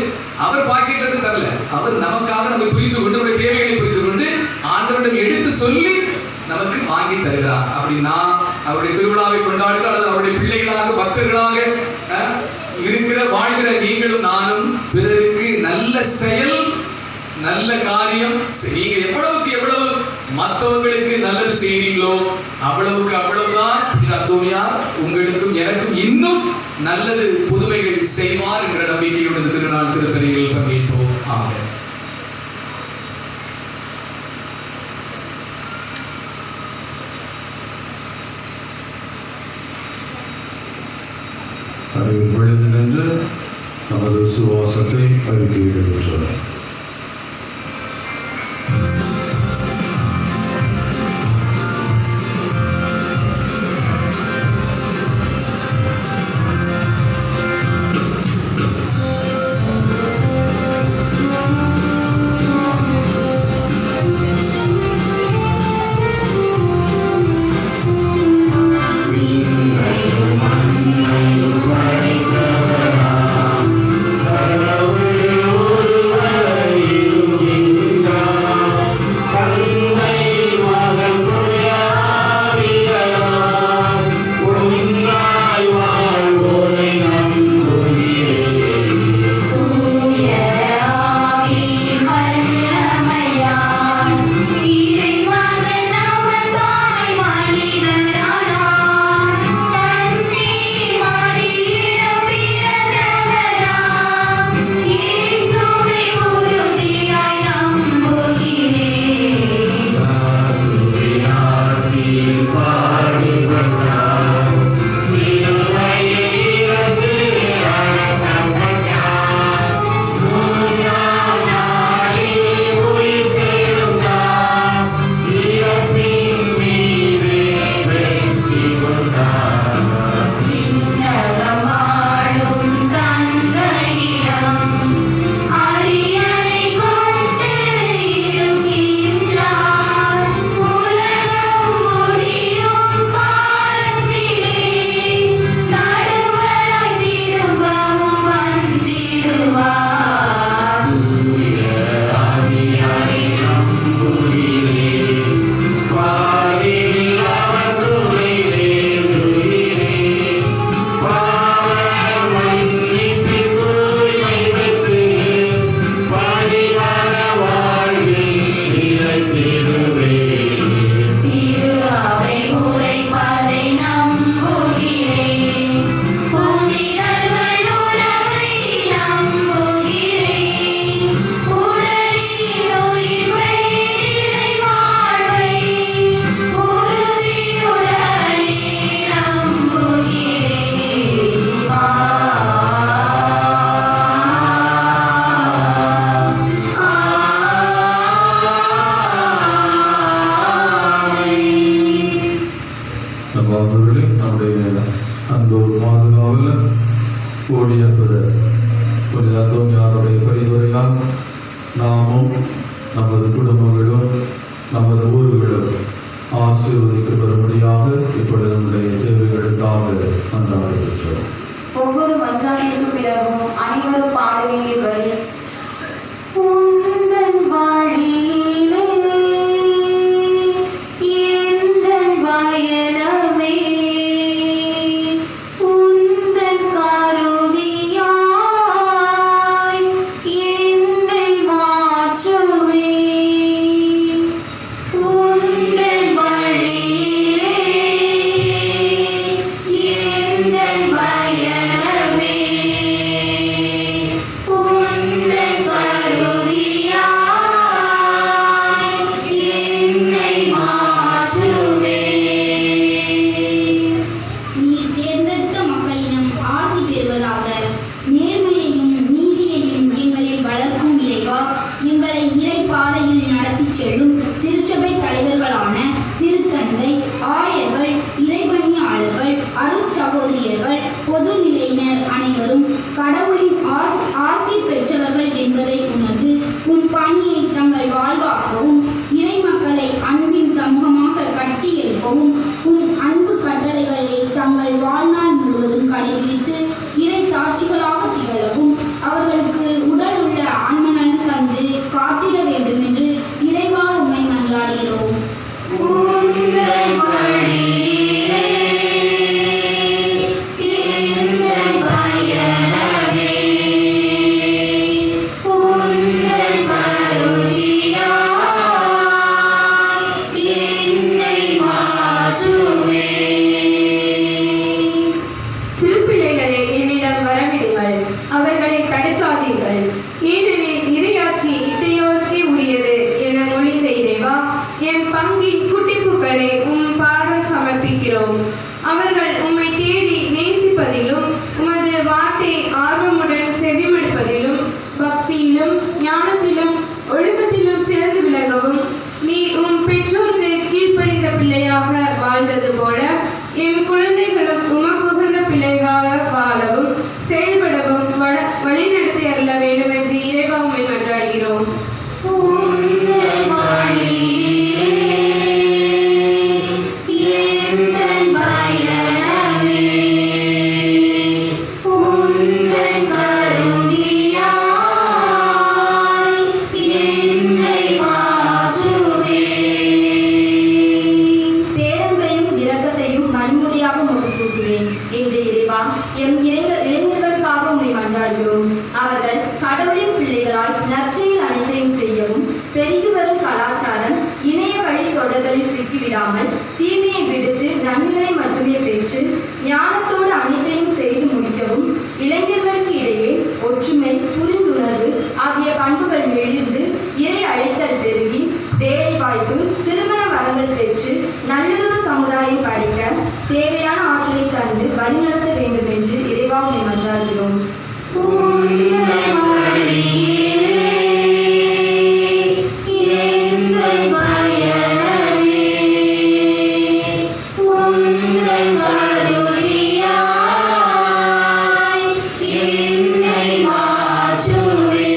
அவர் பாக்கெட்டிலிருந்து தரல, அவர் நமக்காக நம்ம புரிந்து கொண்டு, நம்முடைய தேவைகளை புரிந்து கொண்டு ஆண்டவரிடம் எடுத்து சொல்லி நமக்கு வாங்கி தருகிறார். அப்படின்னா அவருடைய திருவிழாவை கொண்டாடுகள் அல்லது அவருடைய பிள்ளைகளாக பக்தர்களாக இருக்கிற வாழ்கிற நீங்களும் நானும் பிறருக்கு நல்ல செயல், நல்ல காரியம், நீங்க எவ்வளவுக்கு எவ்வளவு மற்றவர்களுக்கு நல்லது செய்கிறீங்களோ அவ்வளவுக்கு அவ்வளவுதான் அந்தோனியார் உங்களுக்கும் எனக்கும் இன்னும் நல்லது புதுமைகள் செய்வார் என்ற நம்பிக்கையுடன் திருநாள் திருப்பலியில் பங்கேற்போம். ஆமென். விழுந்து நின்று நமது சுவாசத்தை அறிக்கையிடுகின்றனர். ஒருவரை அன்போடு பாதுகாவலர் கோடியற்பத புனித அந்தோனியாருடைய பரிந்துரையால் நாமும் நமது குடும்பங்களும் நமது ஊர்களும் ஆசீர்வதிக்கப்படும்படியாக இப்பொழுது நம்முடைய தேவைகளுக்காக மன்றாடுகின்றோம். ஒவ்வொரு மன்றாட்டிற்கு பிறகும் அனைவரும் பாட வேண்டிய வரி உந்தன் வழியிலே எந்தன் பயணமே உந்தன் கருவியாய் என்னை மாற்றுமே உந்தன் வழியிலே எந்தன் பயணமே உந்தன் கருவியாய் என்னை மாற்றுமே. நீ தேர்ந்தெடுத்த மக்களிடம் ஆசி பெறுவதாக. நேர்மையையும் நீதியையும் எங்களில் வளர்க்கும் இறைவா, எங்களை இறை பாதையில் நடத்திச் செல்லும் திருச்சபை தலைவர்களான திருத்தந்தை, ஆயர்கள், இறைபணியாளர்கள், அருட்சகோதரியர்கள், பொது நிலையினர் அனைவரும் கடவுளின் ஆசி பெற்றவர்கள் என்பதை உணர்ந்து உன் பணியை தங்கள் வாழ்வாக்கவும் இறை மக்களை அன்பின் சமூகமாக கட்டி எழுப்பவும் உன் அன்பு கட்டளைகளை தங்கள் வாழ்நாள் முழுவதும் கடைபிடித்து இறை சாட்சிகளாக திகழவும் அவர்களுக்கு உடல் உள்ள ஆன்மநலன் தந்து காத்திட வேண்டும் என்று இறைவா உம்மை மன்றாடுகிறோம். உந்தன் வழியிலே எந்தன் பயணமே உந்தன் கருவியாய் என்னை மாற்றுமே. சிறு பிள்ளைகளை என்னிடம் வரவிடுங்கள், அவர்களை தடுக்காதீர்கள், ஏனெனில் இறையாட்சி இத்தையோருக்கே உரியது என மொழிந்த இறைவா, என் பங்கின் குட்டிப்புகளை உம் பாதம் சமர்ப்பிக்கிறோம். அவர்கள் உம்மை தேடி நேசிப்பதிலும் உமது வாட்டை ஆர்வமுடன் செவிமடுப்பதிலும் பக்தியிலும் ஞானத்திலும் ஒழுக்கத்திலும் சிறந்து விளங்கவும் நீர் உம் பெற்றோருக்கு கீழ்ப்படிந்த பிள்ளையாக வாழ்ந்தது போல எம் குழந்தைகளும் உமக்குகந்த பிள்ளைகளாக வாழவும் செயல்படவும் வழிநடத்தி அருள வேண்டும் என்று இறைவா உம்மை மன்றாடுகிறோம். உந்தன் வழியிலே எந்தன் பயணமே உந்தன் கருவியாய் என்னை மாற்றுமே. பேரன்பையும் இரக்கத்தையும் மணிமுடியாக முடிசூட்டுவேன் என்ற இறைவா, எம் இளைஞர்களுக்காக உம்மை மன்றாடுகிறோம். அவர்கள் கடவுளின் பிள்ளைகளாய் நற்செயல் அனைத்தையும் செய்யவும் பெருகி வரும் கலாச்சாரம் இணைய வழி தொடர்களில் சிக்கிவிடாமல் தீமையை விடுத்து நன்மைகளை மட்டுமே பெற்று ஞானத்தோடு அனைத்தையும் செய்து முடிக்கவும் இளைஞர்களுக்கு இடையே ஒற்றுமை, புரிந்துணர்வு ஆகிய பண்புகள் எழுந்து இறை அழைத்தல் பெருகி வேலை வாய்ப்பு, திருமண வரங்கள் பெற்று நல்லதொரு சமுதாயம் படைக்க தேவையான ஆற்றலை தந்து வழிநடத்த வேண்டும் என்று இறைவா உம்மை மன்றாடுகிறோம். உந்தன் வழியிலே எந்தன் பயணமே உந்தன் கருவியாய் என்னை மாற்றுமே.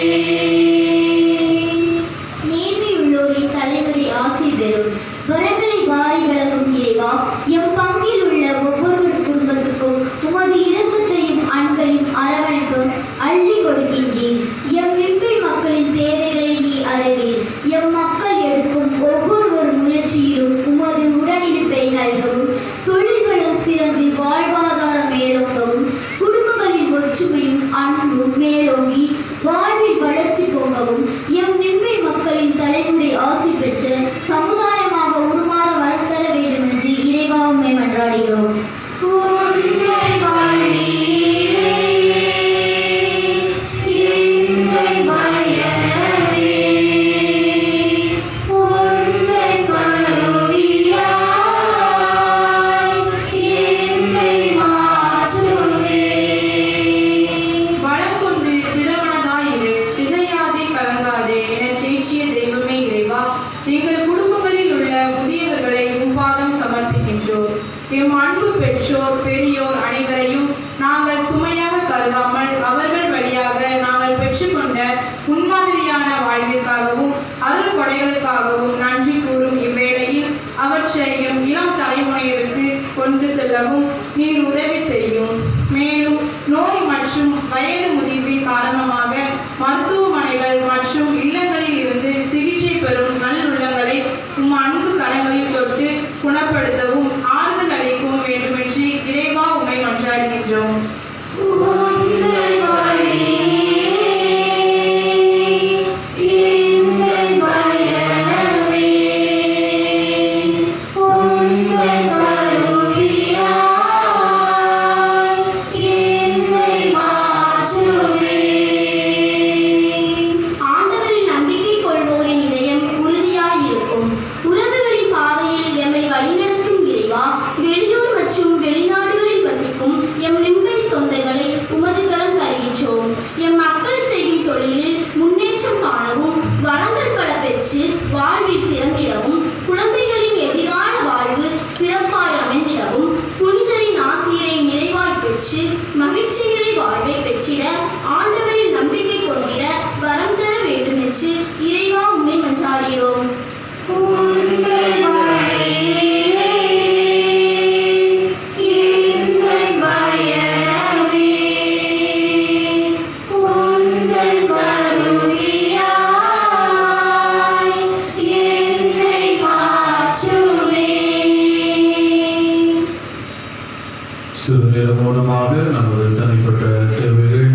நேர்மையுள்ளோரின் தலைமுறை ஆசி பெறும். வரங்களை வாரி வழங்கும் இறைவா, எம் பங்கில் உள்ள ஒவ்வொரு குடும்பத்துக்கும் உமது இரக்கத்தையும் அன்பையும் அரவணைப்பும் அள்ளி கொடுக்கின்றேன். எம் இன்பை மக்களின் தேவைகளை நீ அறிவீர். எம் மக்கள் எடுக்கும் ஒவ்வொரு முயற்சியிலும் உமது உடனிருப்பை நல்கவும் தொழில்களும் சிறந்து வாழ்வாதாரம் மேலோங்கவும் குடும்பங்களின் ஒற்றுமையும் அன்பும் மேலோங்கி வாழ்வில் வளர்ச்சி பொங்கவும் எம் இன்பை மக்களின் தலைமுறை ஆசி பெற்ற சமுதாயமாக உருமாற வரத்தர வேண்டும் என்று இறைவா உம்மை மன்றாடுகிறோம். உந்தன் வழியிலே எந்தன் பயணமே உந்தன் கருவியாய் என்னை மாற்றுமே. வளம் கொண்டு திடமனதாயிரு, திகையாதே கலங்காதே என தேற்றிய தெய்வமே இறைவா, எங்கள் குடும்பங்களில் உள்ள முதியவர்களை உம் பாதம் சமர்ப்பிக்கின்றோம். எம் அன்பு பெற்றோர் பெரியோர் அனைவரையும் நாங்கள் சுமையாக கருதாமல் அவர்கள் வழியாக நாங்கள் பெற்றுக்கொண்ட முன்மாதிரியான வாழ்விற்காகவும் அருள் கொடைகளுக்காகவும் நன்றி கூறும் இவ்வேளையில் அவற்றை எம் இளம் தலைமுறையினருக்கு கொண்டு செல்லவும் நீர் உதவி செய்யும். மேலும் நோய் மற்றும் வயது முதிர்வின் காரணமாக மருத்துவமனைகள் மற்றும் இல்லங்களில் இருந்து சிகிச்சை பெறும் நல்லுள்ளங்களை உம் அன்பு கரங்களில் தொட்டு குணப்படுத்தவும் ஆறுதல் அளிக்கவும் வேண்டுமென்று இறைவா உம்மை மன்றாடுகின்றோம். வாழ்வில் சிறந்திடவும் குழந்தைகளின் எதிரான வாழ்வு சிறப்பாய் அமைந்திடவும் புனிதரின் ஆசிரியரை நிறைவாய் பெற்று மகிழ்ச்சி நிறை வாழ்வை பெற்றிட ஆண்டவரின் நம்பிக்கை கொண்டிட வரம் தர வேண்டும் என்று இறைவா உம்மை மன்றாடுகிறோம். சிறு நேரம் மூலமாக நமது தனிப்பட்ட தேவைகள்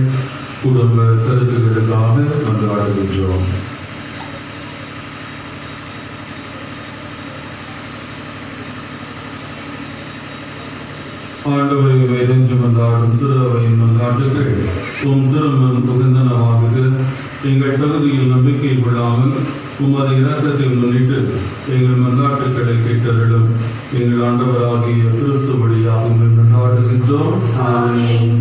குடும்ப கருத்துக்களுக்காக மன்றாடுகின்றோம். ஆண்டவரை வேதென்று மன்றாடும் திரு அவையின் மன்றாட்டுகள் உம் திருமணம் புகுந்தனவாக எங்கள் தகுதியில் நம்பிக்கை கொள்ளாமல் உமது இரக்கத்தை முன்னிட்டு எங்கள் மன்றாட்டுக்களை கேட்டருளும். எங்கள் ஆண்டவராகிய கிறிஸ்து வழியாக மன்றாடுகின்றோம். ஆமென்.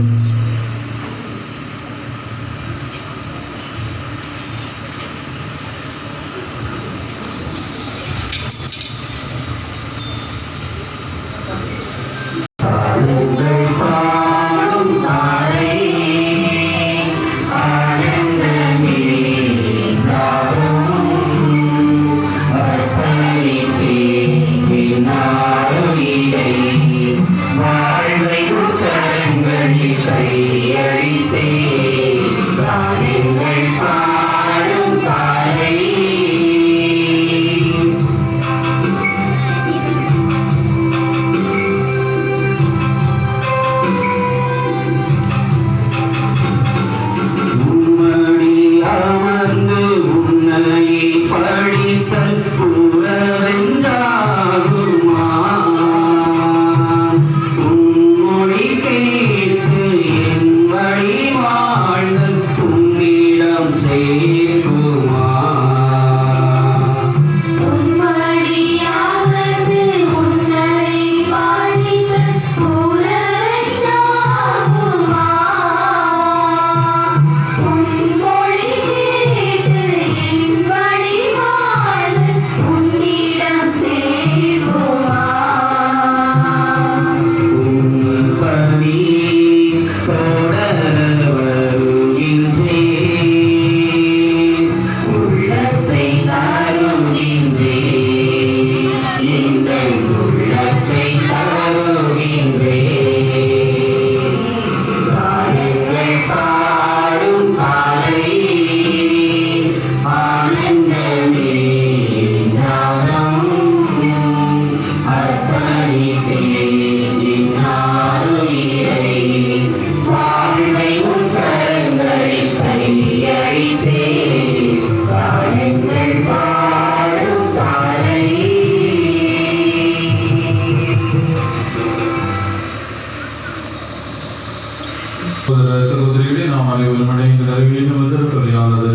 சகோதரிகளே, நாம் அனைவரும் அடைந்து தர வேண்டும் என்ற கதையானது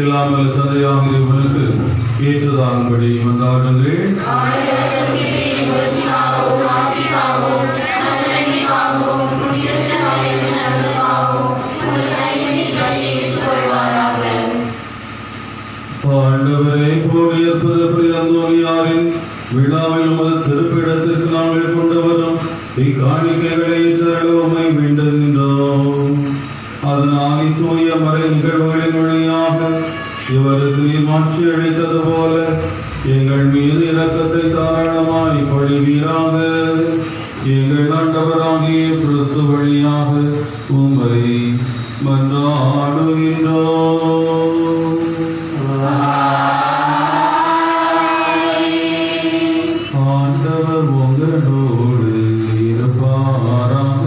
இல்லாமல் தந்தையாக இவனுக்கு ஏற்றதாகும்படி மன்றாடுங்கள். ஆண்டவரே, கோடியற்பது அந்தோனியாரின் விழாவில் உமது திருப்பிடத்திற்கு நாங்கள் கொண்டு வரும் இக்காணிக்கைகளை திரளுமை வேண்டுகின்றோம். அதனால் இத்தூய மறை நிகழ்வுகளின் வழியாக இவருக்கு மாட்சி அளித்தது போல எங்கள் மீது இரக்கத்தை தாராளமாய் பொழிவீராக. எங்கள் ஆண்டவராகிய கிறிஸ்து வழியாக உம்மை மன்றாடுகின்றோம். ஆண்டவர் உங்களோடு இருப்பாராக.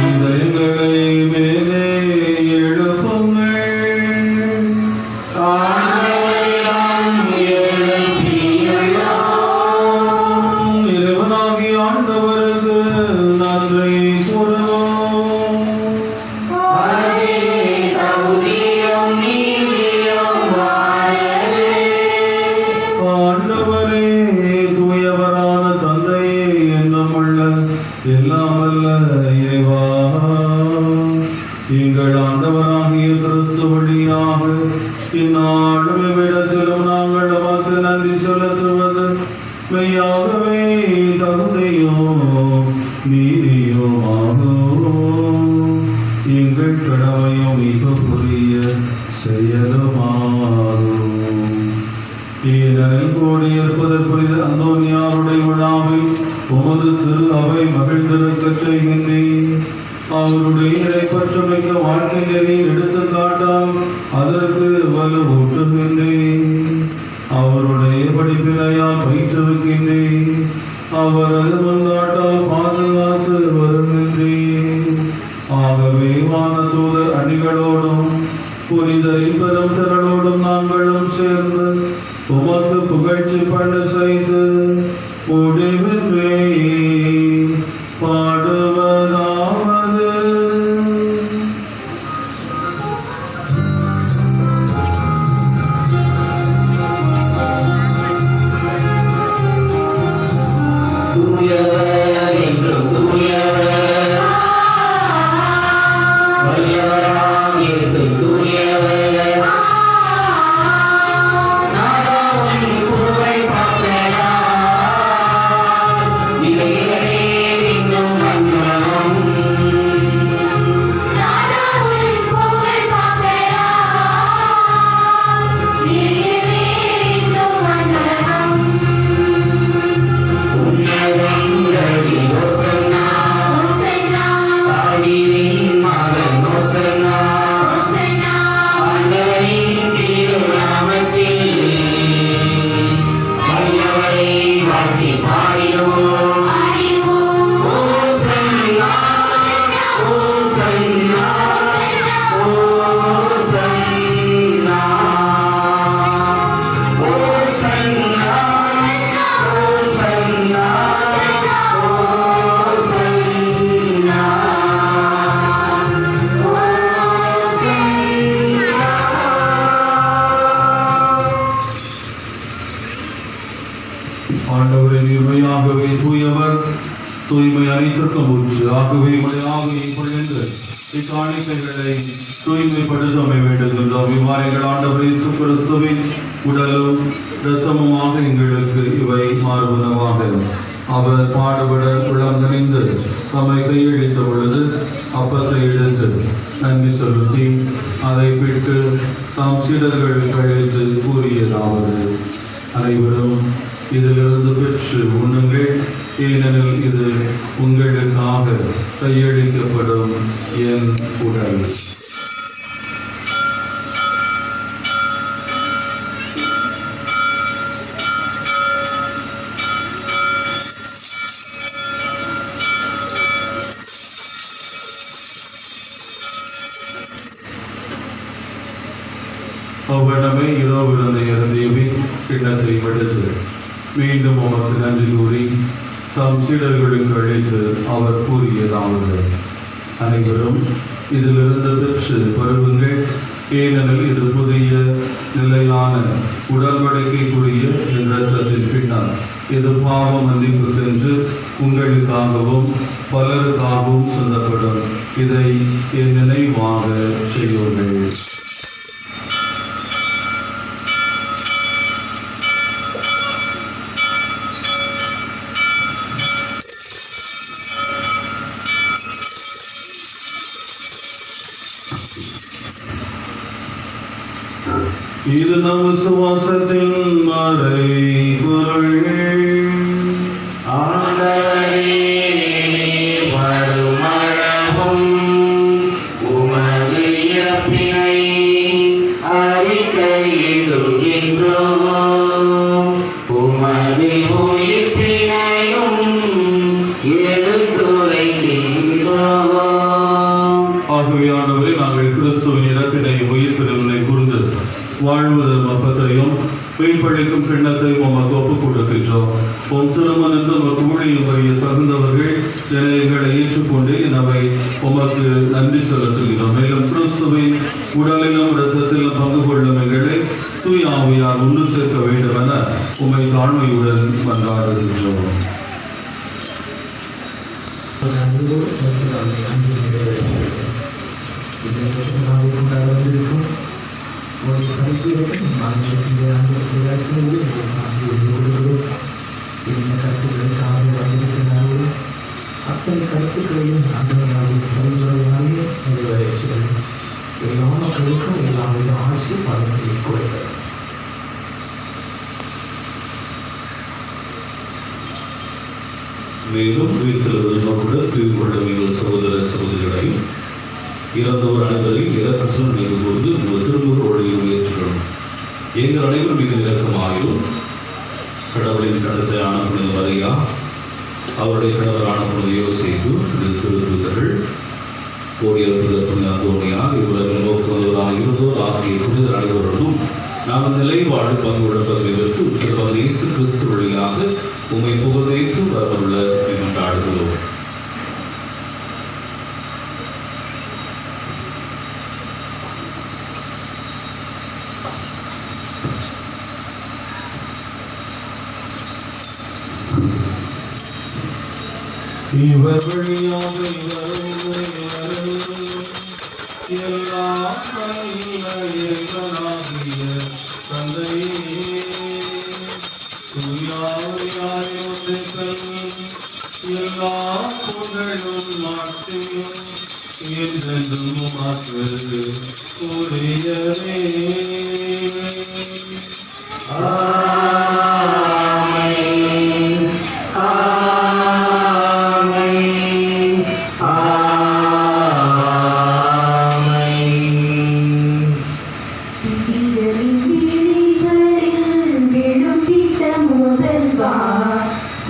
இதயங்களை மேலே எழுப்புங்கள். இறைவனாகிய ஆண்டவருக்கு நன்றி கூறுவோம். ஆண்டவரே, தூயவரான தந்தையே, என்னும் உள்ள எல்லாம் வல்ல இறைவா, எங்கள் ஆண்டவராகிய கிறிஸ்து வழியாக இந்நாளும் இவ்விடத்திலும் நாங்கள் உமக்கு நன்றி செலுத்துவது மெய்யாகவே தகுதியோ நீதியுமாகும். எங்கள் கடமையும் மிக புரிய செயலுமாகும். ஏனெனில் கோடியிருப்பதற்குரிய அந்தோனியாருடைய விழாவில் உமது திரு அவை மகிழ்ந்திருக்கச் செய்கின்றேன். அவருடைய இறைப்பற்றமிக்க வாழ்க்கை நெறி எடுத்துக்காட்டால் அதற்கு வலுவூட்டுகின்றேன். அவருடைய படிப்பினையால் பயிற்றுவிக்கின்றேன். அவரது முன்காட்டால் பாதுகாத்து வருகின்றேன். ஆகவே வானதூதர் அணிகளோடும் புனிதரின் பெரும் திரளோடும் நாங்களும் சேர்ந்து உமக்கு புகழ்ச்சி பண்ண செய்து முடிவின்றே பாடுவதாவது. ஆண்டவரே, நீர்மையாகவே தூயவர், தூய்மை அனைத்திற்கும் ஊற்று. ஆகவே முறையாக இப்பொழுது இக்காணிக்கைகளை தூய்மைப்படுத்த வேண்டுகின்றோம். இவ்வாறுகள் ஆண்டவர் இயேசு கிறிஸ்துவின் உடலும் இரத்தமுமாக எங்களுக்கு இவை மாறுபனவாக. அவர் பாடுபட குளம் நினைந்து தம்மை கையளித்த பொழுது அப்பத்தை எடுத்து நன்றி செலுத்தி அதை பிட்டு தாம் சீடர்கள் கழித்து கூறியதாவது: அனைவரும் இதிலிருந்து பெற்று உண்ணுங்கள், ஏனெனில் இது உங்களுக்காக கையளிக்கப்படும் என் உடல். அவ்வளமே இரவு இருந்தேவி கிண்ணத்தை எடுத்து மீண்டும் அவருக்கு நன்றி கூறி தாம் சீடர்களுக்கு அழைத்து அவர் கூறியதாவது: அனைவரும் இதிலிருந்து பெற்று பருவுங்கள், ஏனெனில் இது புதிய நிலையான உடன்படிக்கைக்குரிய இரத்தத்தின் பின்னர் இது பாவ மன்னிப்புக்கென்று உங்களுக்காகவும் பலருக்காகவும் சிந்தப்படும். இதை என் நினைவாக செய்யுங்கள். இது நம் விசுவாசத்தின் மறைபொருள். ஆண்டவரே, நீர் வருமளவும் உமது இறப்பினை அறிக்கையிடுகின்றோம், உமது உயிர்ப்பினையும் எடுத்துரைக்கின்றோம். ஆகவேயானவரே, நாங்கள் கிறிஸ்துவின் இறப்பினை உயிர்ப்பினை கூர்ந்து வாழ்வதன் அப்பத்தையும் மீட்பளிக்கும் கிண்ணத்தையும் உமக்கு ஒப்புக் கொடுக்கின்றோம். உம் திருமணத்தில் உமக்கு ஊழியம் புரிய தகுந்தவர்கள் என எங்களை ஏற்றுக்கொண்டு அவை உமக்கு நன்றி செலுத்துகிறோம். மேலும் கிறிஸ்துவின் உடலிலும் இரத்தத்திலும் பங்கு கொள்ளும் எங்களை தூய ஆவியார் ஒன்று சேர்க்க வேண்டும் என உம்மை தாழ்மையுடன் கொண்டாடுகின்றோம். அத்தனை கருத்துக்களையும் அந்த பரிந்துரையாலே நிறைவேற்றுகிறது. எல்லா மக்களுக்கும் எல்லா வித ஆசீர்வாதங்களை கொடுக்கிறது. மேலும் உயிர்த்தெழுவதோடு தூய்மை கொண்ட எங்கள் சகோதர சகோதரிகளையும் இறந்தோர் அனைவரையும் இறக்கத்தில் நினைவு கூர்ந்து உங்கள் திருமுக ஒளியில் உயர்த்துகிறோம். எங்கள் அனைவரும் மீது இறக்கமாயும் கடவுளின் கடத்தையான புனித மரியா, அவருடைய கடவுளான புனித யோசேப்பு, திருத்தூதர்கள், கோடியரசுதர் புனித அந்தோனியா, இவ்வுலகில் நோக்குவதோராக இருந்தோர் ஆகிய புனிதர் அனைவரோடும் நாங்கள் நிலை வாழ்வு பங்குள்ள பகுதி பெற்று திருப்பதி இயேசு கிறிஸ்து வழியாக உம்மை புகழ்ந்து வரவுள்ள கொண்டாடுகிறோம். இவர் வழியாக எல்லா தந்தையே எல்லா புகழும் மாட்சியும் என்றென்றும் உமக்கு உரியவே. ஆமென், ஆமென், ஆமென்.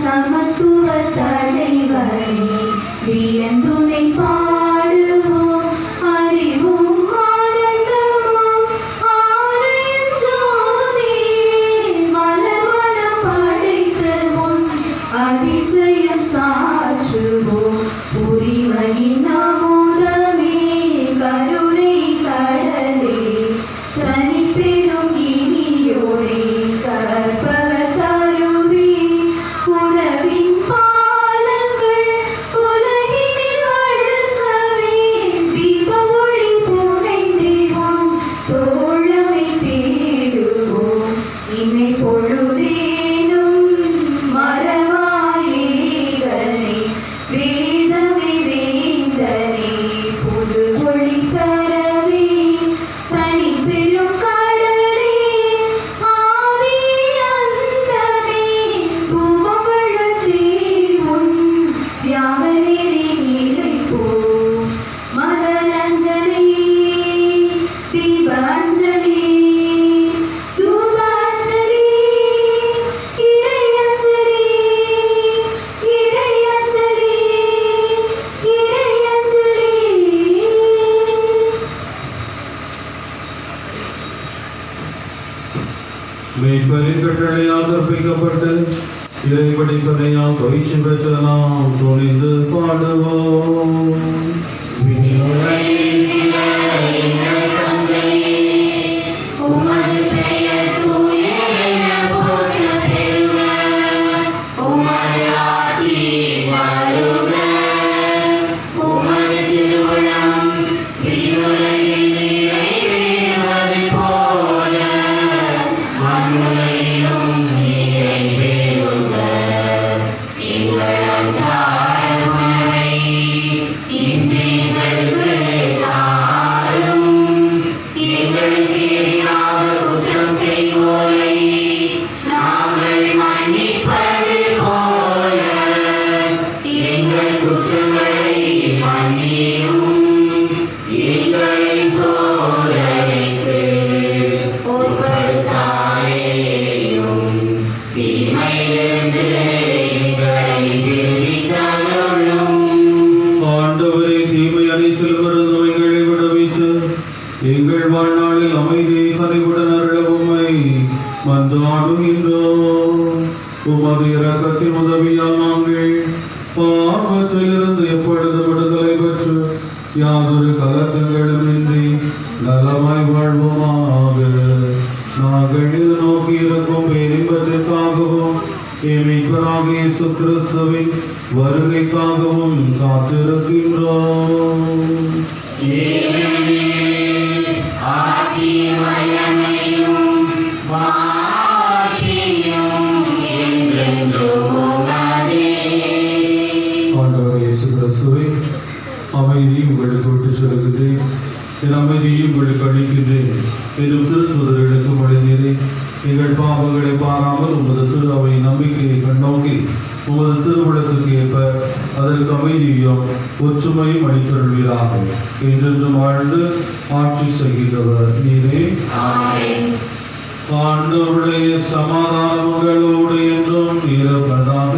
சமத்துவ தலைவரே, வியந்துனை பாடுவோம், அறிவும் ஆனந்தமும் ஆலயம் ஜோதி, மலர்வனம் படைத்த முன் அதிசயம் சாற்றுவோம், உரிமையின் அமுதமே, கருணை கடலே, தனி பெரும் இனியோரே, கற்பக தருவே, உறவின் பாலங்கள் உலகினில் வழங்கவே, தீப ஒளி புனைந்தே உன் தோழமை தேடுவோம், இமை பொழுதேனும் மறவாயேகனே, வேதமே வேந்தனே, புது ஒளி தரவே, தனி பெரும் கடலே, ஆதி அந்தமே, தூபம் வளர்த்தே உன் தியாக நெறி நிலைப்போம், மலரஞ்சலி, தீபாஞ்சலி, தூபாஞ்சலி, இறையஞ்சலி, இறையஞ்சலி, இறையஞ்சலி. மெய்ப்பரின் கட்டளையால் கற்பிக்கப்பட்டு இறைபடிப்பதையால் பயிற்சி பெற்ற நாம் துணிந்து பாடுவோம். உமது பெயர் தூயதென போற்றப் பெறுக, உமது ஆட்சி வருக, உமது திருவுளம் விண்ணுலகில் நிறைவேறுவது போல மண்ணுலகிலும் நிறைவேறுக. எங்கள் அன்றாட உணவை இன்று இடமிருந்து எங்களை விடுவித்து எங்கள் வாழ்நாளில் அமைதியை கனிவுடன் அருளவுமை மன்றாடுகின்றோம். உமது இரக்கத்தின் உதவியால் நாங்கள் பாவத்திலிருந்து எப்பொழுதும் விடுதலை பெற்று யாதொரு கலக்கங்களுமின்றி நலமாய் வாழ்வோமாக. நாங்கள் இது நோக்கி இருக்கும் பேரின்பத்திற்காகவும் மீட்பராகிய இயேசு கிறிஸ்துவின் வருகைக்காகவும் காத்திருக்கின்றோம். ஆண்டவர் இயேசு கிறிஸ்துவே, அமைதியை உங்களுக்கு விட்டுச் செல்கிறேன், என் அமைதியை உங்களுக்கு அளிக்கின்றேன் என்னும் திருத்துதர்களுக்கு மொழிந்தீரே. எங்கள் பாவங்களை பாராமல் உமது திரு அவை நம்பிக்கையை கண்ணோக்கி உமது திருவிழத்துக்கு ஏற்ப அதற்கு அமைதியும் ஒற்றுமையும் அளித்தருள்வீராக. என்றென்றும் வாழ்ந்து ஆட்சி செய்கின்றவர் நீரே. ஆண்டவருடைய சமாதானம் உங்களோடு என்றும் இருப்பதாக.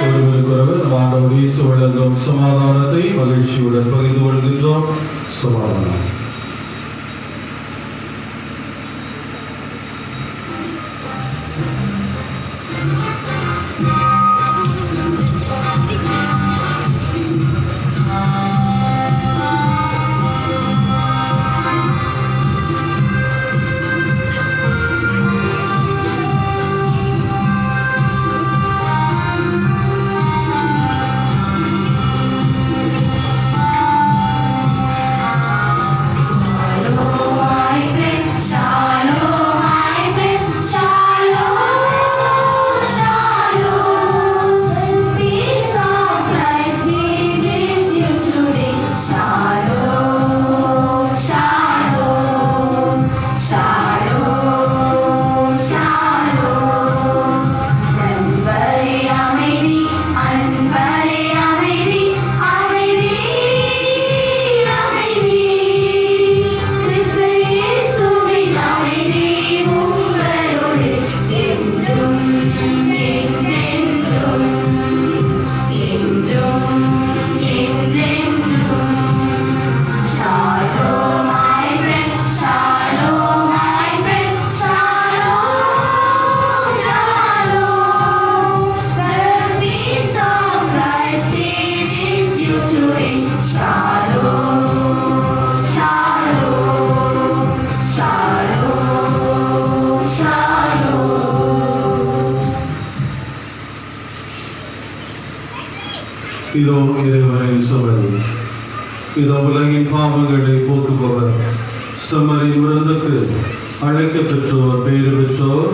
ஒருவருக்கொருவர் ஆண்டவர் இயேசு வழங்கும் சமாதானத்தை மகிழ்ச்சியுடன் பகிர்ந்து கொள்கின்றோம். சமாதானம். இதோ இறைவனின் சுவர், இதோ உலகின் பாவங்களை போக்குபவர், செம்மறின் விருந்துக்கு அழைக்க பெற்றோர், பேறு பெற்றோர்.